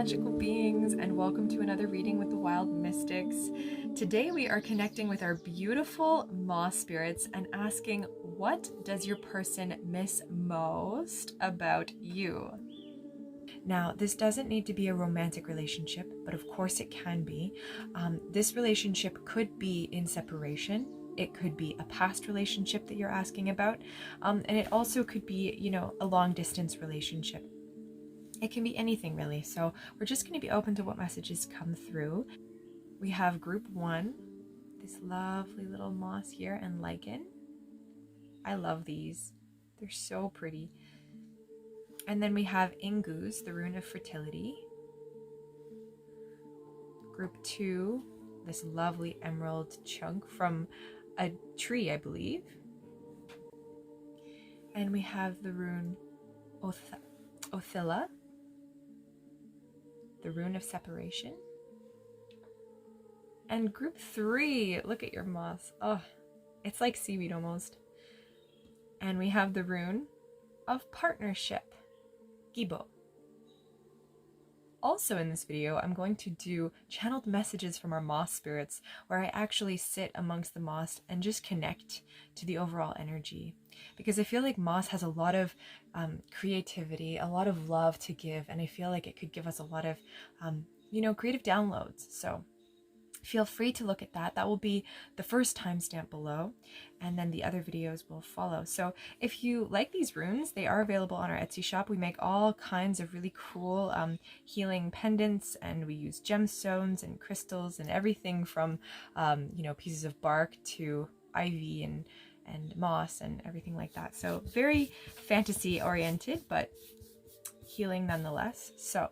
magical beings, and welcome to another reading with the Wild Mystics. Today we are connecting with our beautiful moss spirits and asking, what does your person miss most about you? Now, this doesn't need to be a romantic relationship, but of course it can be. This relationship could be in separation. It could be a past relationship that you're asking about. And it also could be, a long distance relationship. It can be anything really. So we're just going to be open to what messages come through. We have group 1, this lovely little moss here, and lichen. I love these. They're so pretty. And then we have INGUZ, the rune of fertility. Group 2, this lovely emerald chunk from a tree, I believe. And we have the rune OTHILA, the rune of separation. And group 3, look at your moss. Oh, it's like seaweed almost. And we have the rune of partnership, GEBO. Also in this video, I'm going to do channeled messages from our moss spirits, where I actually sit amongst the moss and just connect to the overall energy. Because I feel like moss has a lot of creativity, a lot of love to give, and I feel like it could give us a lot of, creative downloads. So feel free to look at that. That will be the first timestamp below, and then the other videos will follow. So if you like these runes, they are available on our Etsy shop. We make all kinds of really cool healing pendants, and we use gemstones and crystals and everything from pieces of bark to ivy and moss and everything like that. So very fantasy oriented, but healing nonetheless. So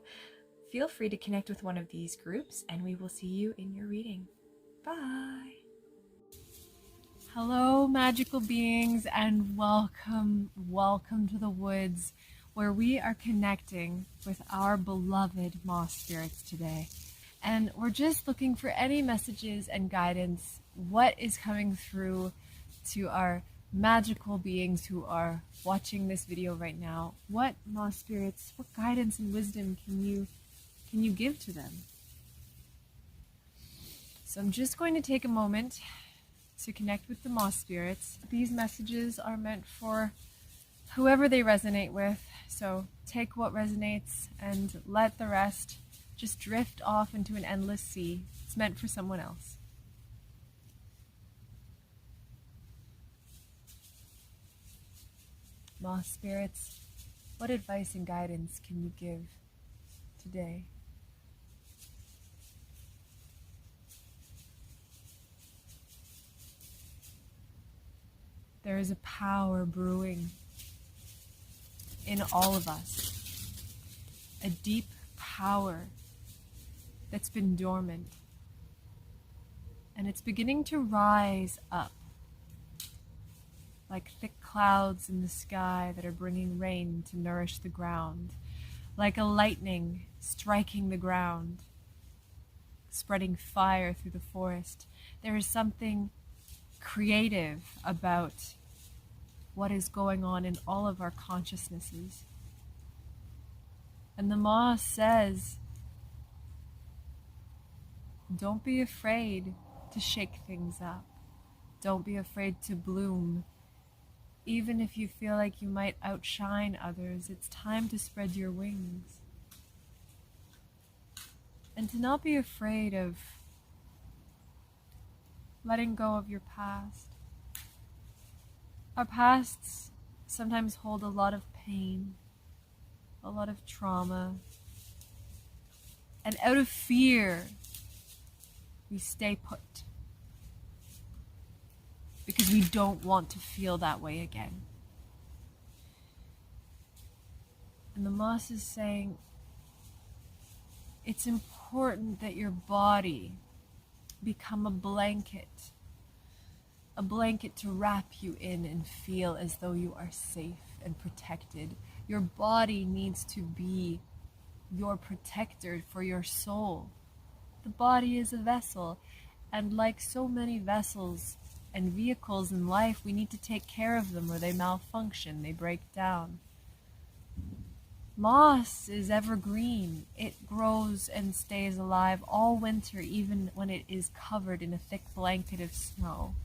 feel free to connect with one of these groups, and we will see you in your reading. Bye! Hello, magical beings, and welcome to the woods, where we are connecting with our beloved moss spirits today. And we're just looking for any messages and guidance. What is coming through to our magical beings who are watching this video right now? What moss spirits, what guidance and wisdom can you give to them? So I'm just going to take a moment to connect with the moss spirits. These messages are meant for whoever they resonate with, so take what resonates and let the rest just drift off into an endless sea. It's meant for someone else. Moss spirits, what advice and guidance can you give today? There is a power brewing in all of us, a deep power that's been dormant, and it's beginning to rise up like thick clouds in the sky that are bringing rain to nourish the ground, like a lightning striking the ground, spreading fire through the forest. There is something creative about what is going on in all of our consciousnesses. And the moss says, don't be afraid to shake things up. Don't be afraid to bloom. Even if you feel like you might outshine others, it's time to spread your wings. And to not be afraid of letting go of your past. Our pasts sometimes hold a lot of pain, a lot of trauma, and out of fear, we stay put because we don't want to feel that way again. And the moss is saying it's important that your body become a blanket to wrap you in and feel as though you are safe and protected. Your body needs to be your protector for your soul. The body is a vessel, and like so many vessels and vehicles in life, we need to take care of them or they malfunction, they break down. Moss is evergreen. It grows and stays alive all winter, even when it is covered in a thick blanket of snow.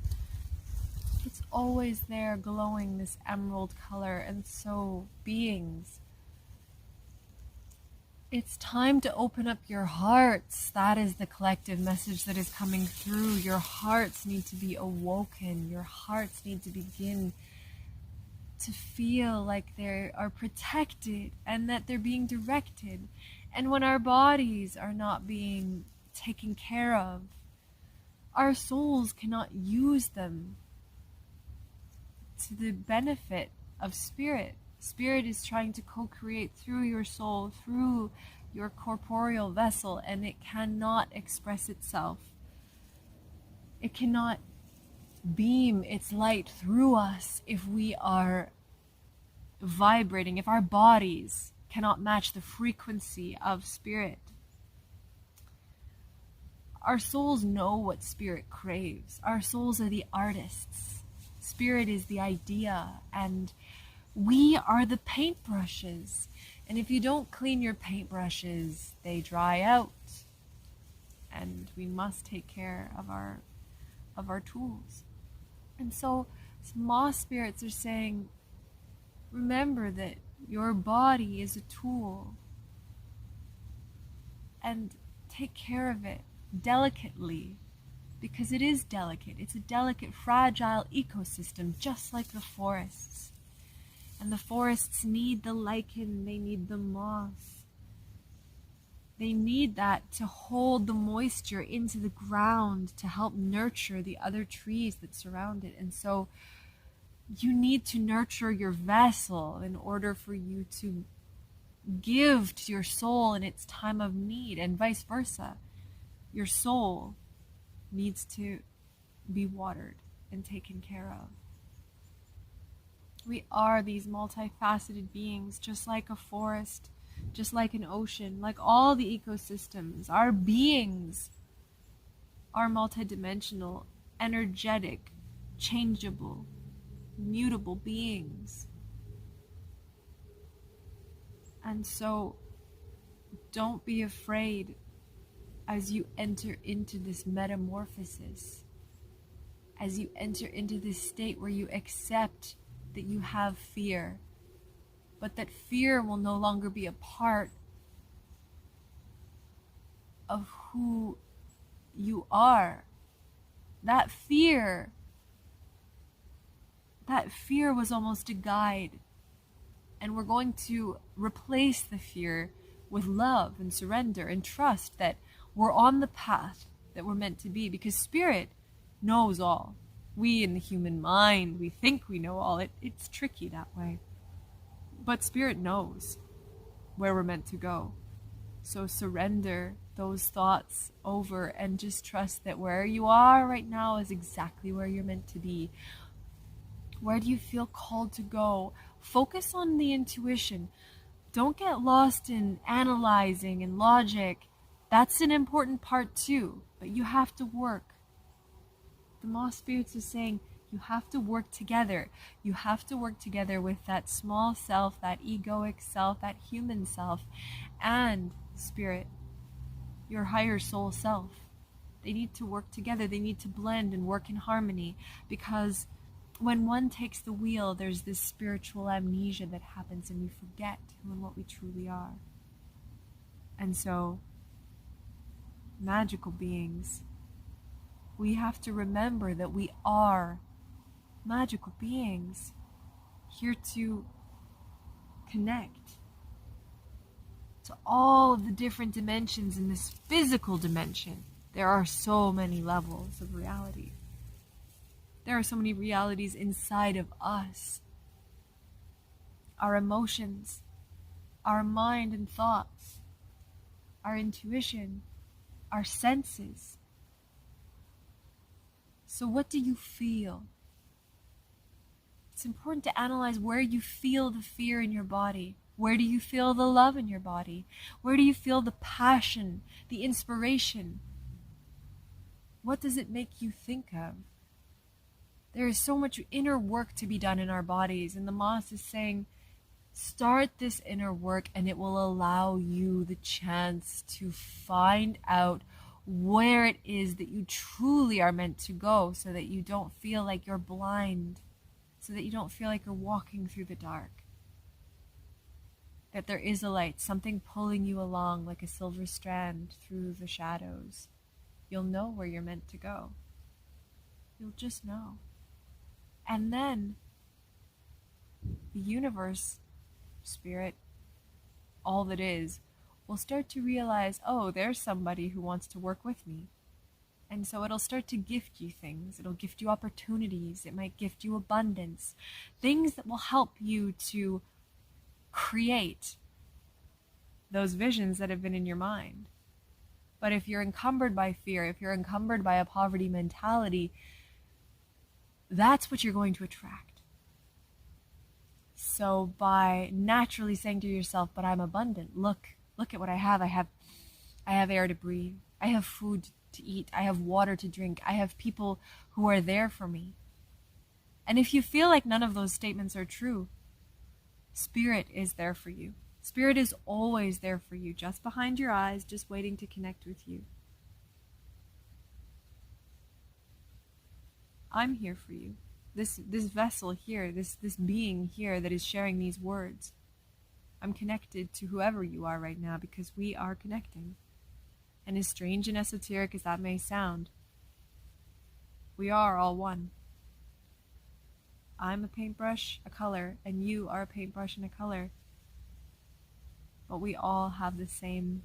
It's always there, glowing this emerald color. And so, beings, it's time to open up your hearts. That is the collective message that is coming through. Your hearts need to be awoken. Your hearts need to begin to feel like they are protected and that they're being directed. And when our bodies are not being taken care of, our souls cannot use them to the benefit of spirit. Spirit is trying to co-create through your soul, through your corporeal vessel, and it cannot express itself. It cannot beam its light through us if we are vibrating, if our bodies cannot match the frequency of spirit. Our souls know what spirit craves. Our souls are the artists. Spirit is the idea, and we are the paintbrushes. And if you don't clean your paintbrushes, they dry out. And we must take care of our tools. And so moss spirits are saying, remember that your body is a tool, and take care of it delicately, because it is delicate. It's a delicate, fragile ecosystem, just like the forests. And the forests need the lichen, they need the moss. They need that to hold the moisture into the ground to help nurture the other trees that surround it. And so you need to nurture your vessel in order for you to give to your soul in its time of need, and vice versa. Your soul needs to be watered and taken care of. We are these multifaceted beings, just like a forest, just like an ocean, like all the ecosystems. Our beings are multidimensional, energetic, changeable, mutable beings. And so don't be afraid as you enter into this metamorphosis, as you enter into this state where you accept that you have fear, but that fear will no longer be a part of who you are. That fear was almost a guide, and we're going to replace the fear with love and surrender and trust that we're on the path that we're meant to be, because spirit knows all. We in the human mind, we think we know all. It's tricky that way. But spirit knows where we're meant to go. So surrender those thoughts over and just trust that where you are right now is exactly where you're meant to be. Where do you feel called to go? Focus on the intuition. Don't get lost in analyzing and logic. That's an important part too, but you have to work. The Moss Spirits is saying you have to work together. You have to work together with that small self, that egoic self, that human self, and spirit, your higher soul self. They need to work together. They need to blend and work in harmony, because when one takes the wheel, there's this spiritual amnesia that happens and we forget who and what we truly are. And so, magical beings, we have to remember that we are magical beings here to connect to all of the different dimensions in this physical dimension. There are so many levels of reality. There are so many realities inside of us. Our emotions, our mind and thoughts, our intuition, our senses. So what do you feel? It's important to analyze where you feel the fear in your body. Where do you feel the love in your body? Where do you feel the passion, the inspiration? What does it make you think of? There is so much inner work to be done in our bodies, and the Moss is saying, Start this inner work, and it will allow you the chance to find out where it is that you truly are meant to go, so that you don't feel like you're blind, so that you don't feel like you're walking through the dark. That there is a light, something pulling you along like a silver strand through the shadows. You'll know where you're meant to go. You'll just know. And then the universe, spirit, all that is, will start to realize, oh, there's somebody who wants to work with me. And so it'll start to gift you things. It'll gift you opportunities. It might gift you abundance. Things that will help you to create those visions that have been in your mind. But if you're encumbered by fear, if you're encumbered by a poverty mentality, that's what you're going to attract. So by naturally saying to yourself, but I'm abundant, look at what I have. I have air to breathe. I have food to eat. I have water to drink. I have people who are there for me. And if you feel like none of those statements are true, Spirit is there for you. Spirit is always there for you, just behind your eyes, just waiting to connect with you. I'm here for you. This vessel here, this being here that is sharing these words. I'm connected to whoever you are right now, because we are connecting. And as strange and esoteric as that may sound, we are all one. I'm a paintbrush, a color, and you are a paintbrush and a color. But we all have the same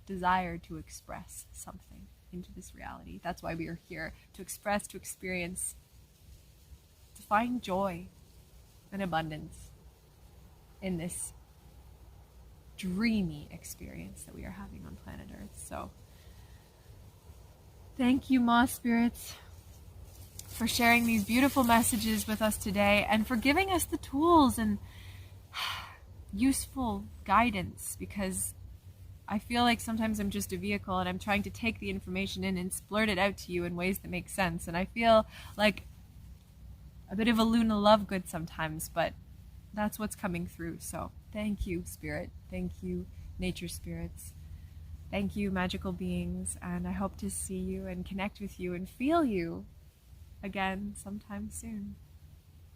desire to express something into this reality. That's why we are here, to express, to experience, to find joy and abundance in this dreamy experience that we are having on planet Earth. So thank you, Moss Spirits, for sharing these beautiful messages with us today, and for giving us the tools and useful guidance, because I feel like sometimes I'm just a vehicle and I'm trying to take the information in and splurt it out to you in ways that make sense. And I feel like a bit of a Luna Lovegood sometimes, but that's what's coming through. So thank you, Spirit. Thank you, nature spirits. Thank you, magical beings. And I hope to see you and connect with you and feel you again sometime soon.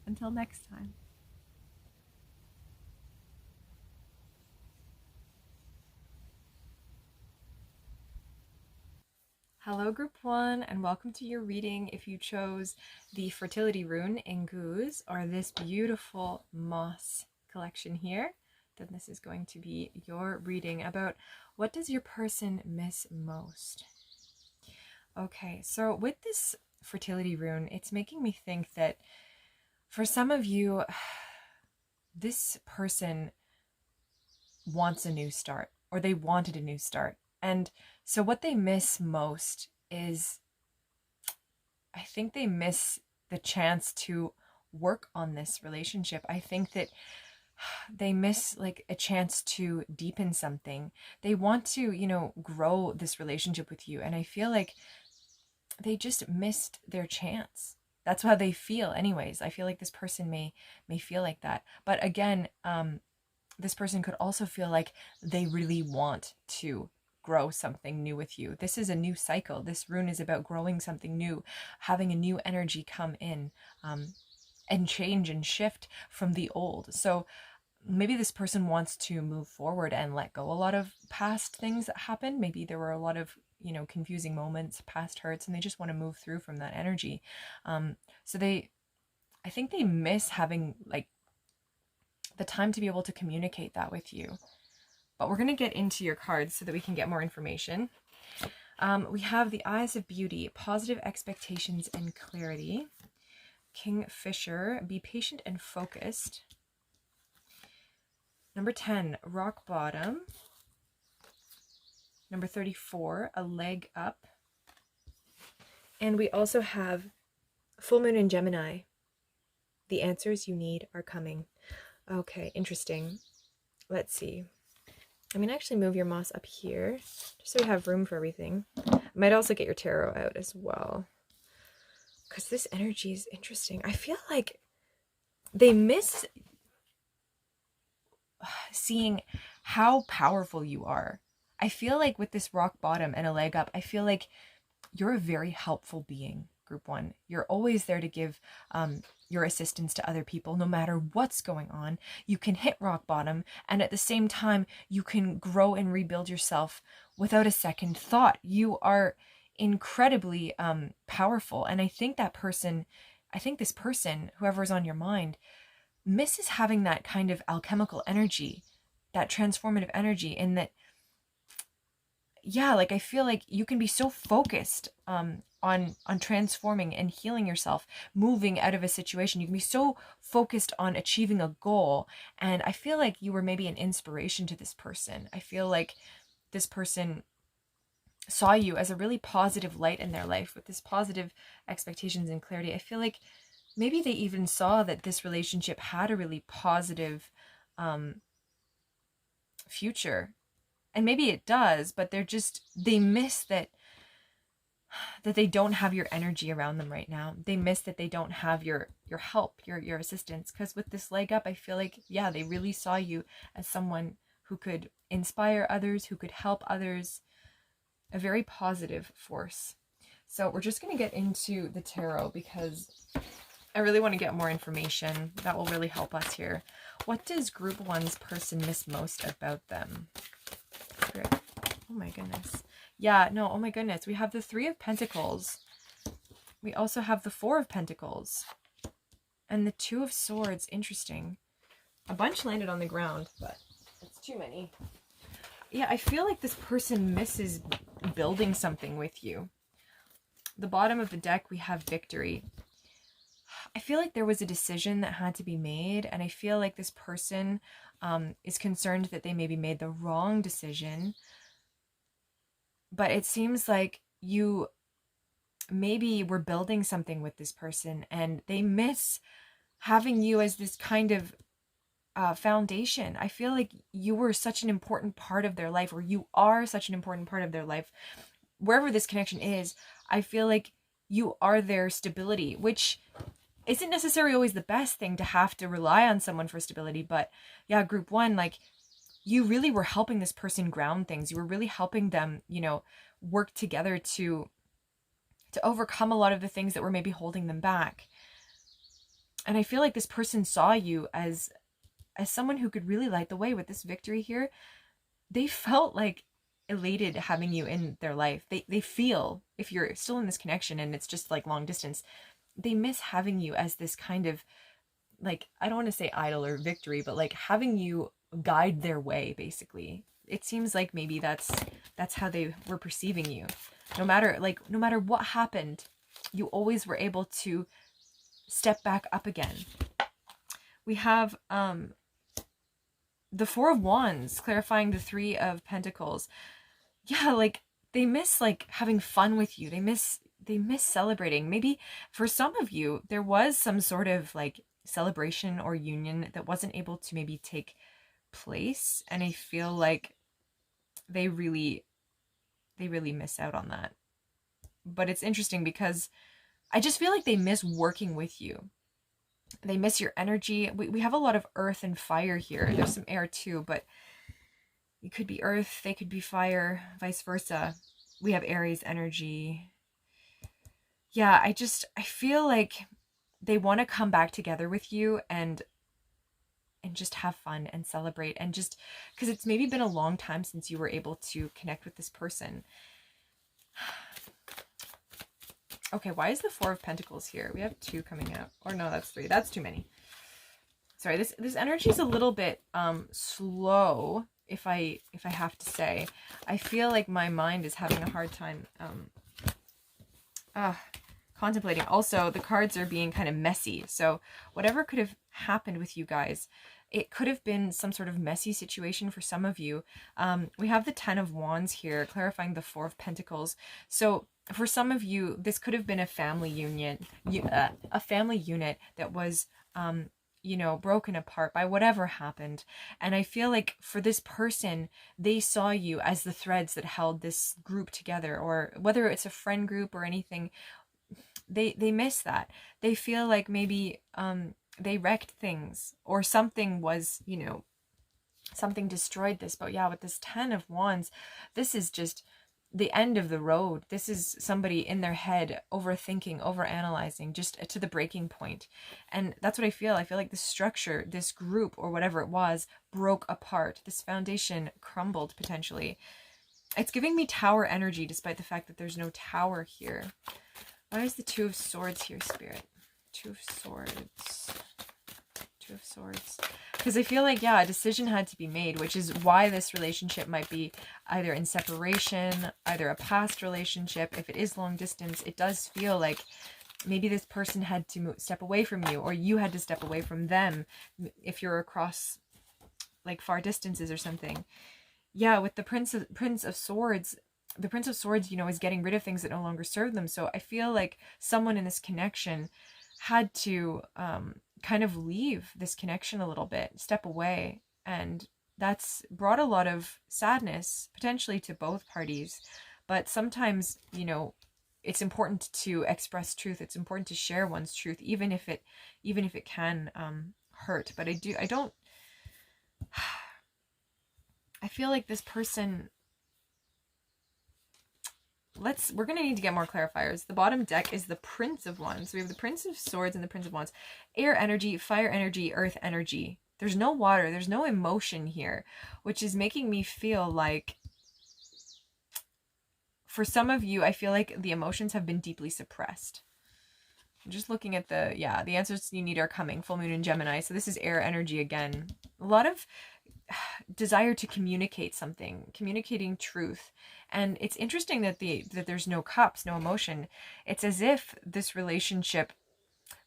Until next time. Hello, Group 1, and welcome to your reading. If you chose the Fertility Rune, INGUZ, or this beautiful moss collection here, then this is going to be your reading about what does your person miss most. Okay, so with this Fertility Rune, it's making me think that for some of you, this person wants a new start, or they wanted a new start. And so what they miss most is, I think they miss the chance to work on this relationship. I think that they miss like a chance to deepen something. They want to, grow this relationship with you. And I feel like they just missed their chance. That's how they feel anyways. I feel like this person may feel like that. But again, this person could also feel like they really want to grow something new with you. This is a new cycle. This rune is about growing something new, having a new energy come in, and change and shift from the old. So maybe this person wants to move forward and let go a lot of past things that happened. Maybe there were a lot of confusing moments, past hurts, and they just want to move through from that energy. So I think they miss having like the time to be able to communicate that with you. But we're going to get into your cards so that we can get more information. We have the Eyes of Beauty, Positive Expectations and Clarity. Kingfisher, Be Patient and Focused. Number 10, Rock Bottom. Number 34, A Leg Up. And we also have Full Moon in Gemini. The answers you need are coming. Okay, interesting. Let's see. I'm going to actually move your moss up here, just so we have room for everything. I might also get your tarot out as well, because this energy is interesting. I feel like they miss seeing how powerful you are. I feel like with this rock bottom and a leg up, I feel like you're a very helpful being, group one. You're always there to give your assistance to other people, no matter what's going on. You can hit rock bottom, and at the same time, you can grow and rebuild yourself without a second thought. You are incredibly powerful, and I think this person, whoever's on your mind, misses having that kind of alchemical energy, that transformative energy, in that, yeah, like I feel like you can be so focused on transforming and healing yourself, moving out of a situation. You can be so focused on achieving a goal, and I feel like you were maybe an inspiration to this person. I feel like this person saw you as a really positive light in their life with this positive expectations and clarity. I feel like maybe they even saw that this relationship had a really positive future. And maybe it does, but they miss that they don't have your energy around them right now. They miss that they don't have your help, your assistance. Because with this leg up, I feel like, yeah, they really saw you as someone who could inspire others, who could help others, a very positive force. So we're just going to get into the tarot because I really want to get more information. That will really help us here. What does group one's person miss most about them? Oh my goodness. Yeah, no, oh my goodness. We have the Three of Pentacles. We also have the Four of Pentacles. And the Two of Swords. Interesting. A bunch landed on the ground, but it's too many. Yeah, I feel like this person misses building something with you. The bottom of the deck, we have Victory. I feel like there was a decision that had to be made, and I feel like this person is concerned that they maybe made the wrong decision. But it seems like you maybe were building something with this person, and they miss having you as this kind of foundation. I feel like you were such an important part of their life, or you are such an important part of their life. Wherever this connection is, I feel like you are their stability, which isn't necessarily always the best thing to have to rely on someone for stability. But yeah, group one, like, you really were helping this person ground things. You were really helping them, work together to overcome a lot of the things that were maybe holding them back. And I feel like this person saw you as someone who could really light the way with this Victory here. They felt like elated having you in their life. They feel, if you're still in this connection and it's just like long distance, they miss having you as this kind of, like, I don't want to say idol or Victory, but like having you guide their way, basically. It seems like maybe that's how they were perceiving you. No matter what happened, you always were able to step back up again. We have the Four of Wands clarifying the Three of Pentacles. Yeah, like they miss like having fun with you. They miss celebrating. Maybe for some of you there was some sort of like celebration or union that wasn't able to maybe take place, and I feel like they really miss out on that. But it's interesting because I just feel like they miss working with you. They miss your energy. We have a lot of earth and fire here. There's some air too, but you could be earth, they could be fire, vice versa. We have Aries energy. Yeah, I feel like they want to come back together with you and just have fun and celebrate, and just because it's maybe been a long time since you were able to connect with this person. Okay, why is the Four of Pentacles here? We have two coming out. Or no, that's three. That's too many. Sorry, this energy is a little bit slow, if I have to say. I feel like my mind is having a hard time contemplating. Also, the cards are being kind of messy. So whatever could have happened with you guys, it could have been some sort of messy situation for some of you. We have the Ten of Wands here, clarifying the Four of Pentacles. So for some of you, this could have been a family union, a family unit that was, broken apart by whatever happened. And I feel like for this person, they saw you as the threads that held this group together, or whether it's a friend group or anything, they miss that. They feel like maybe, they wrecked things, or something was, something destroyed this. But yeah, with this 10 of Wands, this is just the end of the road. This is somebody in their head overthinking, overanalyzing, just to the breaking point. And that's what I feel. I feel like this structure, this group or whatever it was, broke apart. This foundation crumbled potentially. It's giving me tower energy despite the fact that there's no tower here. Why is the Two of Swords here, Spirit? Two of Swords. Two of Swords. Because I feel like, yeah, a decision had to be made, which is why this relationship might be either in separation, either a past relationship. If it is long distance, it does feel like maybe this person had to step away from you, or you had to step away from them if you're across like far distances or something. Yeah, with the Prince of Swords, the Prince of Swords, you know, is getting rid of things that no longer serve them. So I feel like someone in this connection had to kind of leave this connection a little bit, step away. And that's brought a lot of sadness, potentially to both parties. But sometimes, you know, it's important to express truth. It's important to share one's truth, even if it can hurt. But I feel like this person, we're going to need to get more clarifiers. The bottom deck is the Prince of Wands. So we have the Prince of Swords and the Prince of Wands. Air energy, fire energy, earth energy. There's no water. There's no emotion here, which is making me feel like, for some of you, I feel like the emotions have been deeply suppressed. I'm just looking at the answers you need are coming. Full moon in Gemini. So this is air energy again. A lot of desire to communicate something, communicating truth. And it's interesting that there's no cups, no emotion. It's as if this relationship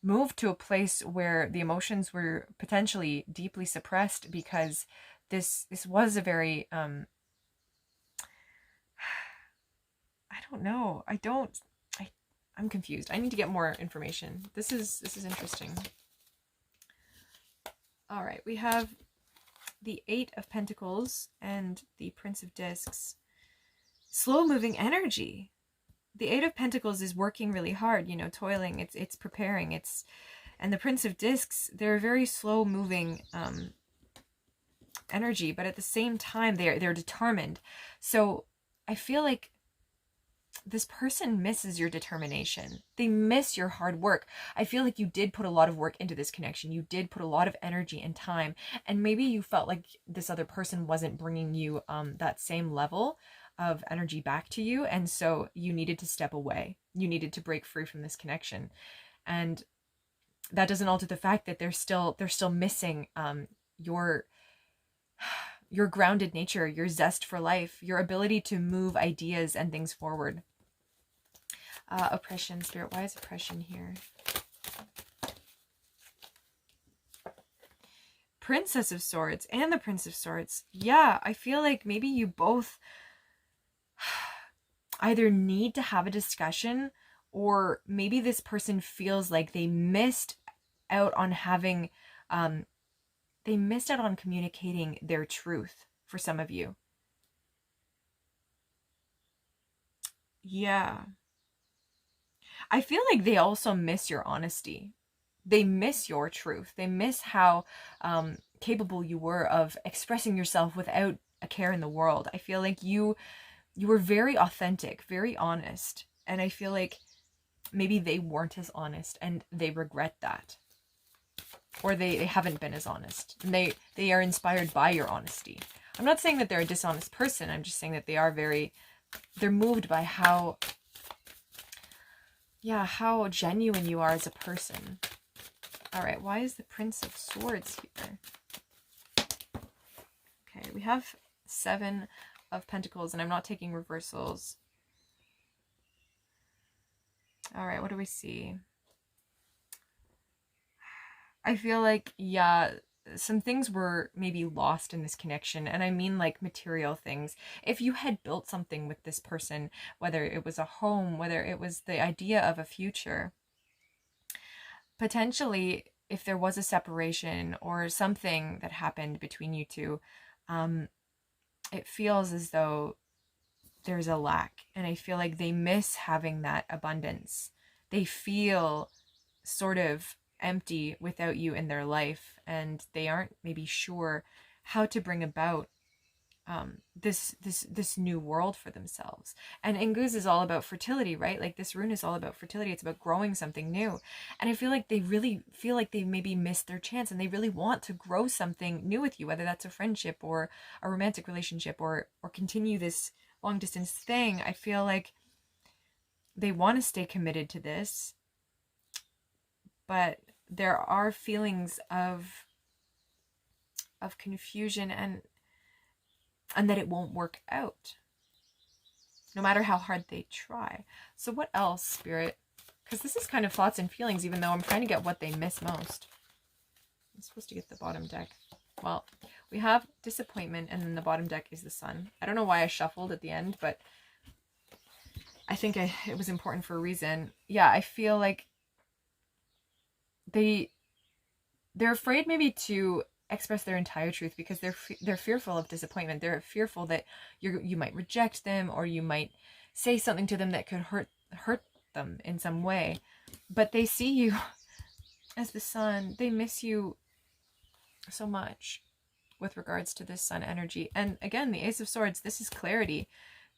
moved to a place where the emotions were potentially deeply suppressed, because this was a very I don't know. I'm confused. I need to get more information. This is interesting. All right, we have the Eight of Pentacles and the Prince of Discs. Slow moving energy. The Eight of Pentacles is working really hard, you know, toiling, it's preparing, and the Prince of Discs, they're a very slow moving energy, but at the same time they're determined. So I feel like this person misses your determination. They miss your hard work. I feel like you did put a lot of work into this connection. You did put a lot of energy and time, and maybe you felt like this other person wasn't bringing you that same level of energy back to you, and so you needed to step away. You needed to break free from this connection, and that doesn't alter the fact that they're still missing your grounded nature, your zest for life, your ability to move ideas and things forward. Oppression, Spirit. Why is oppression here? Princess of Swords and the Prince of Swords. Yeah, I feel like maybe you both either need to have a discussion, or maybe this person feels like they missed out on having they missed out on communicating their truth for some of you. Yeah. I feel like they also miss your honesty. They miss your truth. They miss how capable you were of expressing yourself without a care in the world. I feel like you were very authentic, very honest. And I feel like maybe they weren't as honest and they regret that. Or they haven't been as honest. And they are inspired by your honesty. I'm not saying that they're a dishonest person. I'm just saying that they're moved by how genuine you are as a person. All right, why is the Prince of Swords here? Okay, we have Seven of Pentacles, and I'm not taking reversals. All right, what do we see? I feel like, yeah, some things were maybe lost in this connection, and I mean like material things. If you had built something with this person, whether it was a home, whether it was the idea of a future, potentially if there was a separation or something that happened between you two, it feels as though there's a lack, and I feel like they miss having that abundance. They feel sort of empty without you in their life, and they aren't maybe sure how to bring about this new world for themselves. And INGUZ is all about fertility, right? Like this rune is all about fertility. It's about growing something new. And I feel like they really feel like they maybe missed their chance, and they really want to grow something new with you, whether that's a friendship or a romantic relationship, or continue this long distance thing. I feel like they want to stay committed to this, but there are feelings of confusion and that it won't work out, no matter how hard they try. So what else, Spirit? Because this is kind of thoughts and feelings, even though I'm trying to get what they miss most. I'm supposed to get the bottom deck. Well, we have disappointment, and then the bottom deck is the Sun. I don't know why I shuffled at the end, but I think it was important for a reason. Yeah, I feel like they're afraid maybe to express their entire truth, because they're fearful of disappointment. They're fearful that you might reject them, or you might say something to them that could hurt them in some way. But they see you as the Sun. They miss you so much with regards to this Sun energy. And again, the Ace of Swords, this is clarity.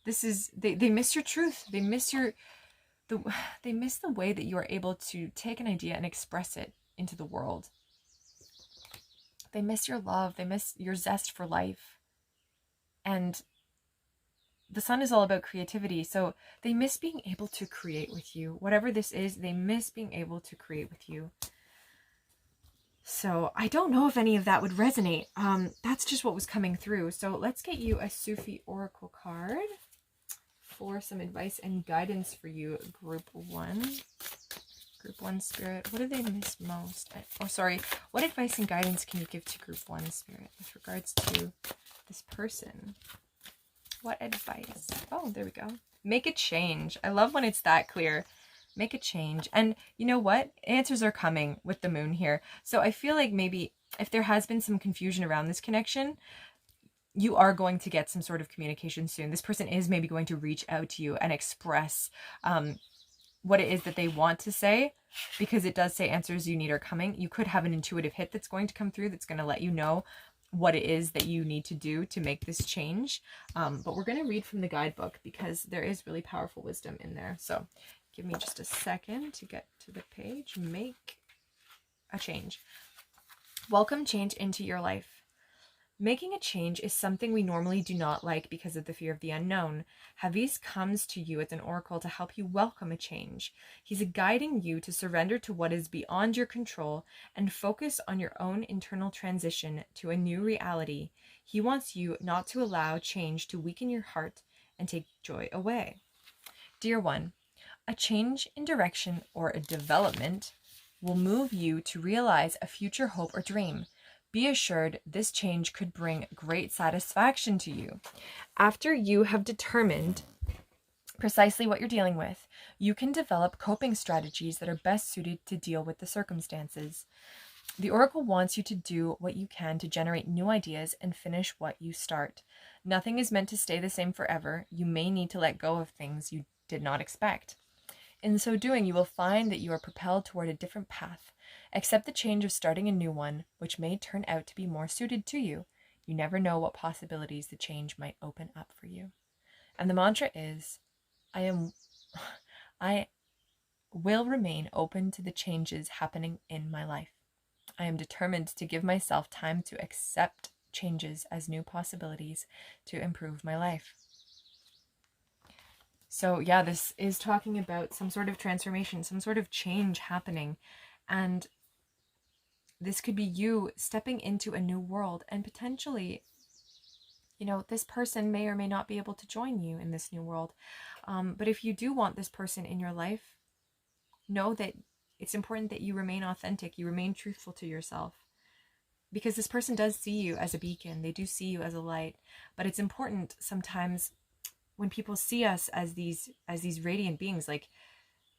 This is they miss your truth. They miss they miss the way that you are able to take an idea and express it into the world. They miss your love. They miss your zest for life. And the Sun is all about creativity. So they miss being able to create with you. Whatever this is, they miss being able to create with you. So I don't know if any of that would resonate. That's just what was coming through. So let's get you a Sufi Oracle card for some advice and guidance for you, Group 1. Group 1 Spirit, what do they miss most? Oh, sorry. What advice and guidance can you give to Group 1 Spirit with regards to this person? What advice? Oh, there we go. Make a change. I love when it's that clear. Make a change. And you know what? Answers are coming with the moon here. So I feel like maybe if there has been some confusion around this connection, you are going to get some sort of communication soon. This person is maybe going to reach out to you and express what it is that they want to say, because it does say answers you need are coming. You could have an intuitive hit that's going to come through that's going to let you know what it is that you need to do to make this change. But we're going to read from the guidebook, because there is really powerful wisdom in there. So give me just a second to get to the page. Make a change. Welcome change into your life. Making a change is something we normally do not like because of the fear of the unknown. Hafiz comes to you as an oracle to help you welcome a change. He's guiding you to surrender to what is beyond your control and focus on your own internal transition to a new reality. He wants you not to allow change to weaken your heart and take joy away. Dear one, a change in direction or a development will move you to realize a future hope or dream. Be assured this change could bring great satisfaction to you. After you have determined precisely what you're dealing with, you can develop coping strategies that are best suited to deal with the circumstances. The Oracle wants you to do what you can to generate new ideas and finish what you start. Nothing is meant to stay the same forever. You may need to let go of things you did not expect. In so doing, you will find that you are propelled toward a different path. Accept the change of starting a new one, which may turn out to be more suited to you. You never know what possibilities the change might open up for you. And the mantra is, I will remain open to the changes happening in my life. I am determined to give myself time to accept changes as new possibilities to improve my life. So yeah, this is talking about some sort of transformation, some sort of change happening. And this could be you stepping into a new world, and potentially, you know, this person may or may not be able to join you in this new world. But if you do want this person in your life, know that it's important that you remain authentic, you remain truthful to yourself. Because this person does see you as a beacon, they do see you as a light. But it's important sometimes when people see us as these radiant beings, like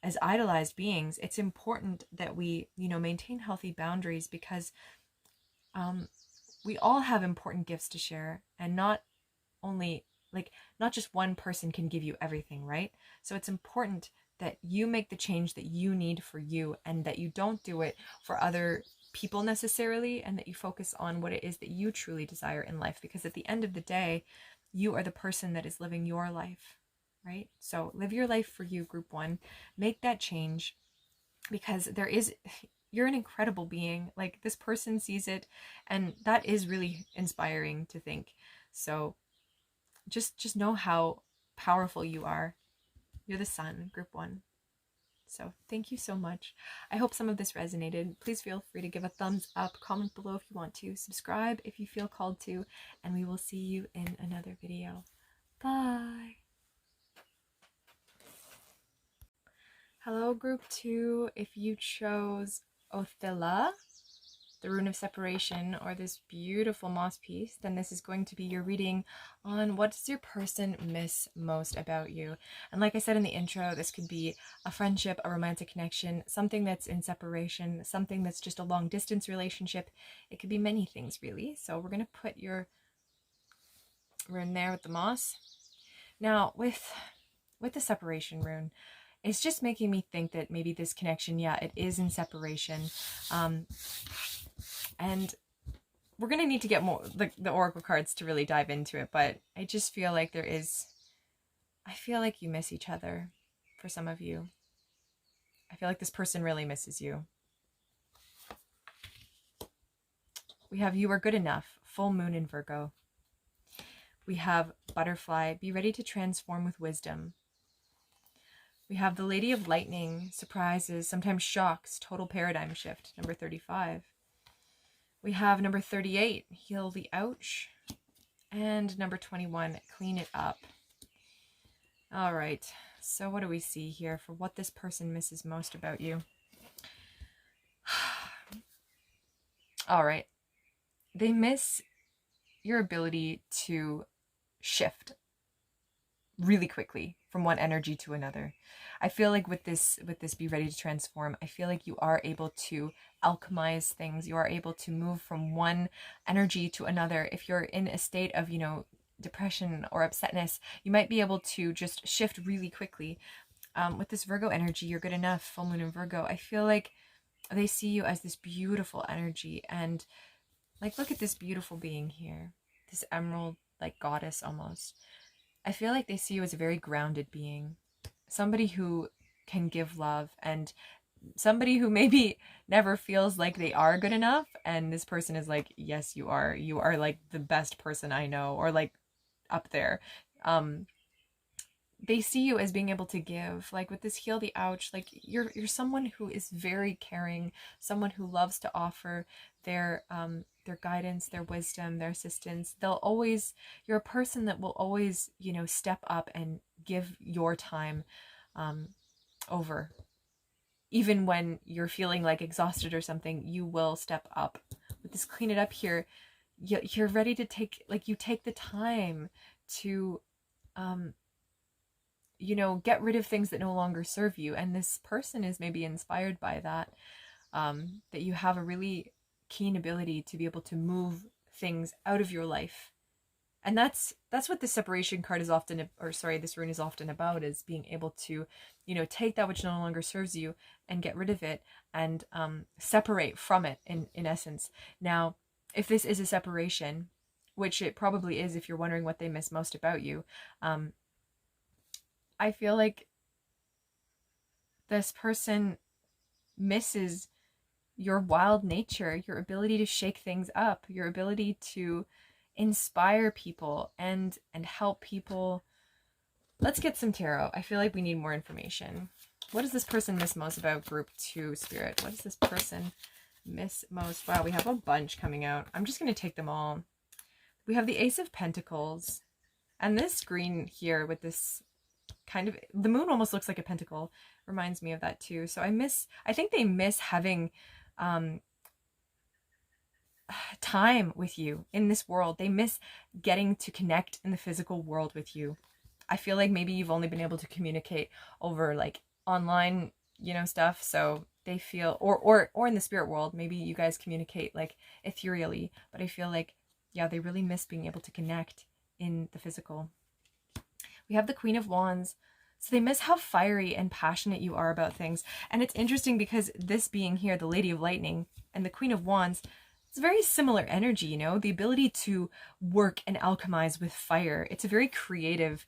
as idolized beings, it's important that we, you know, maintain healthy boundaries, because we all have important gifts to share, and not just one person can give you everything, right? So it's important that you make the change that you need for you, and that you don't do it for other people necessarily, and that you focus on what it is that you truly desire in life, because at the end of the day, you are the person that is living your life, right? So live your life for you, group one. Make that change, because you're an incredible being. Like, this person sees it, and that is really inspiring to think. So just know how powerful you are. You're the sun, group one. So thank you so much. I hope some of this resonated. Please feel free to give a thumbs up, comment below if you want to, subscribe if you feel called to, and we will see you in another video. Bye. Hello, group two. If you chose OTHILA, the Rune of Separation, or this beautiful moss piece, then this is going to be your reading on what does your person miss most about you. And like I said in the intro, this could be a friendship, a romantic connection, something that's in separation, something that's just a long distance relationship. It could be many things, really. So we're going to put your rune there with the moss. Now, with the separation rune, it's just making me think that maybe this connection, yeah, it is in separation. And we're going to need to get more the oracle cards to really dive into it, but I just feel like I feel like you miss each other for some of you. I feel like this person really misses you. We have you are good enough, full moon in Virgo. We have butterfly, be ready to transform with wisdom. We have the Lady of Lightning, surprises, sometimes shocks, total paradigm shift, number 35. We have number 38, heal the ouch. And number 21, clean it up. All right, so what do we see here for what this person misses most about you? All right, they miss your ability to shift really quickly from one energy to another. I feel like with this be ready to transform, I feel like you are able to alchemize things. You are able to move from one energy to another. If you're in a state of, depression or upsetness, you might be able to just shift really quickly. With this Virgo energy, you're good enough, full moon in Virgo, I feel like they see you as this beautiful energy. And like, look at this beautiful being here, this emerald, like goddess almost. I feel like they see you as a very grounded being, somebody who can give love, and somebody who maybe never feels like they are good enough. And this person is like, yes, you are. You are like the best person I know, or like up there. They see you as being able to give, like with this heal the ouch, like you're someone who is very caring, someone who loves to offer their guidance, their wisdom, their assistance. You're a person that will always, step up and give your time over. Even when you're feeling like exhausted or something, you will step up. With this clean it up here, you're ready to take the time to get rid of things that no longer serve you. And this person is maybe inspired by that, that you have a really keen ability to be able to move things out of your life. And that's what the separation card is often, this rune is often about, is being able to, take that which no longer serves you and get rid of it, and separate from it in essence. Now, if this is a separation, which it probably is if you're wondering what they miss most about you, I feel like this person misses your wild nature, your ability to shake things up, your ability to inspire people and help people. Let's get some tarot. I feel like we need more information. What does this person miss most about group 2, Spirit? What does this person miss most? Wow, we have a bunch coming out. I'm just going to take them all. We have the Ace of Pentacles, and this green here with this kind of, the moon almost looks like a pentacle, reminds me of that too. So I think they miss having time with you in this world. They miss getting to connect in the physical world with you. I feel like maybe you've only been able to communicate over like online, stuff. So they feel, or in the spirit world, maybe you guys communicate like ethereally, but I feel like, yeah, they really miss being able to connect in the physical. We have the Queen of Wands. So they miss how fiery and passionate you are about things. And it's interesting because this being here, the Lady of Lightning, and the Queen of Wands, it's very similar energy, you know, the ability to work and alchemize with fire. It's a very creative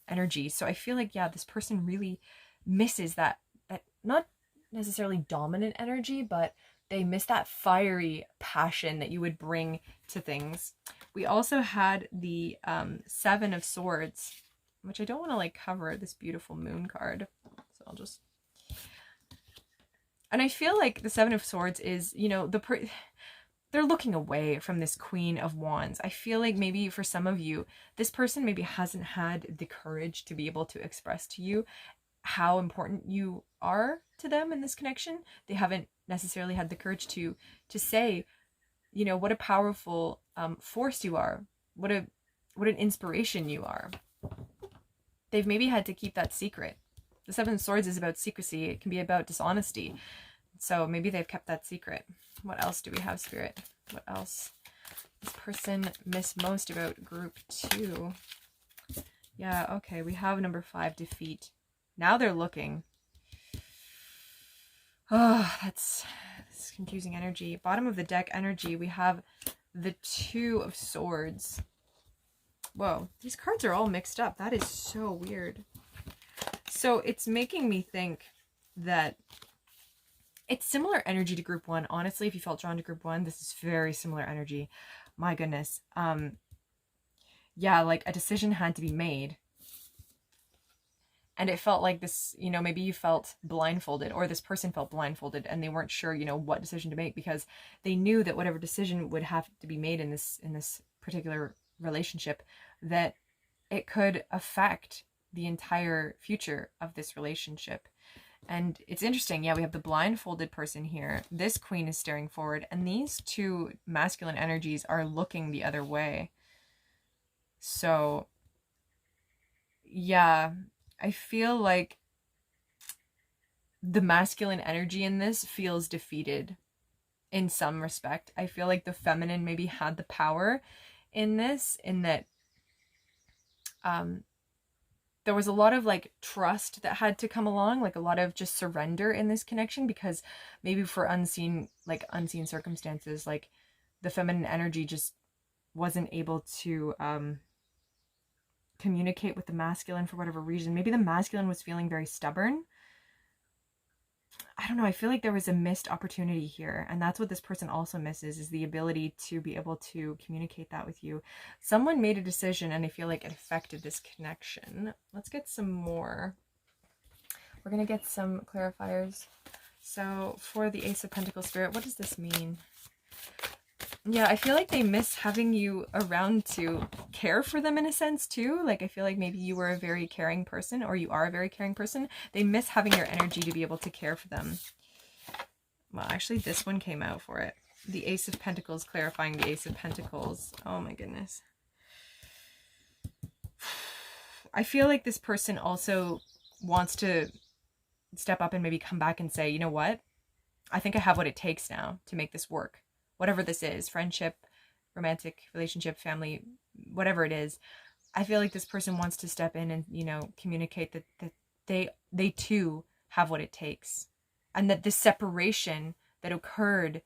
energy. So I feel like, yeah, this person really misses that not necessarily dominant energy, but they miss that fiery passion that you would bring to things. We also had the Seven of Swords, which I don't want to like cover this beautiful moon card. So I'll just... And I feel like the Seven of Swords is, you know, they're looking away from this Queen of Wands. I feel like maybe for some of you, this person maybe hasn't had the courage to be able to express to you how important you are to them in this connection. They haven't necessarily had the courage to say, you know, what a powerful force you are, what an inspiration you are. They've maybe had to keep that secret. The Seven of Swords is about secrecy. It can be about dishonesty. So maybe they've kept that secret. What else do we have, Spirit? What else this person missed most about group 2? Yeah, okay. We have number 5, defeat. Now they're looking. Oh, that's confusing energy. Bottom of the deck energy, we have the Two of Swords. Whoa, these cards are all mixed up. That is so weird. So it's making me think that it's similar energy to group 1. Honestly, if you felt drawn to group 1, this is very similar energy. My goodness. Yeah, like a decision had to be made. And it felt like this, you know, maybe you felt blindfolded, or this person felt blindfolded, and they weren't sure, you know, what decision to make, because they knew that whatever decision would have to be made in this particular relationship, that it could affect the entire future of this relationship. And it's interesting. Yeah, we have the blindfolded person here. This queen is staring forward, and these two masculine energies are looking the other way. So, yeah, I feel like the masculine energy in this feels defeated in some respect. I feel like the feminine maybe had the power in this, in that there was a lot of like trust that had to come along, like a lot of just surrender in this connection, because maybe for unseen circumstances, like the feminine energy just wasn't able to communicate with the masculine for whatever reason. Maybe the masculine was feeling very stubborn. I don't know. I feel like there was a missed opportunity here, and that's what this person also misses, is the ability to be able to communicate that with you. Someone made a decision, and I feel like it affected this connection. Let's get some more. We're gonna get some clarifiers. So for the Ace of Pentacles, Spirit, what does this mean? Yeah, I feel like they miss having you around to care for them in a sense too. Like I feel like maybe you were a very caring person, or you are a very caring person. They miss having your energy to be able to care for them. Well, actually this one came out for it. The Ace of Pentacles clarifying the Ace of Pentacles. Oh my goodness. I feel like this person also wants to step up and maybe come back and say, you know what? I think I have what it takes now to make this work. Whatever this is, friendship, romantic relationship, family, whatever it is, I feel like this person wants to step in and, you know, communicate that they too have what it takes. And that the separation that occurred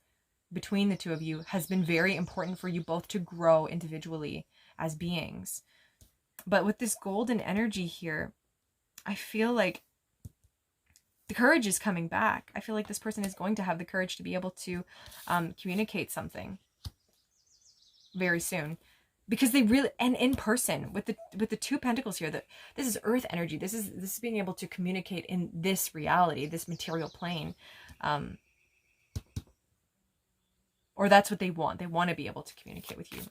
between the two of you has been very important for you both to grow individually as beings. But with this golden energy here, I feel like the courage is coming back. I feel like this person is going to have the courage to be able to communicate something very soon, because they really, and in person with the Two Pentacles here, that this is earth energy. This is being able to communicate in this reality, this material plane, or that's what they want. They want to be able to communicate with you.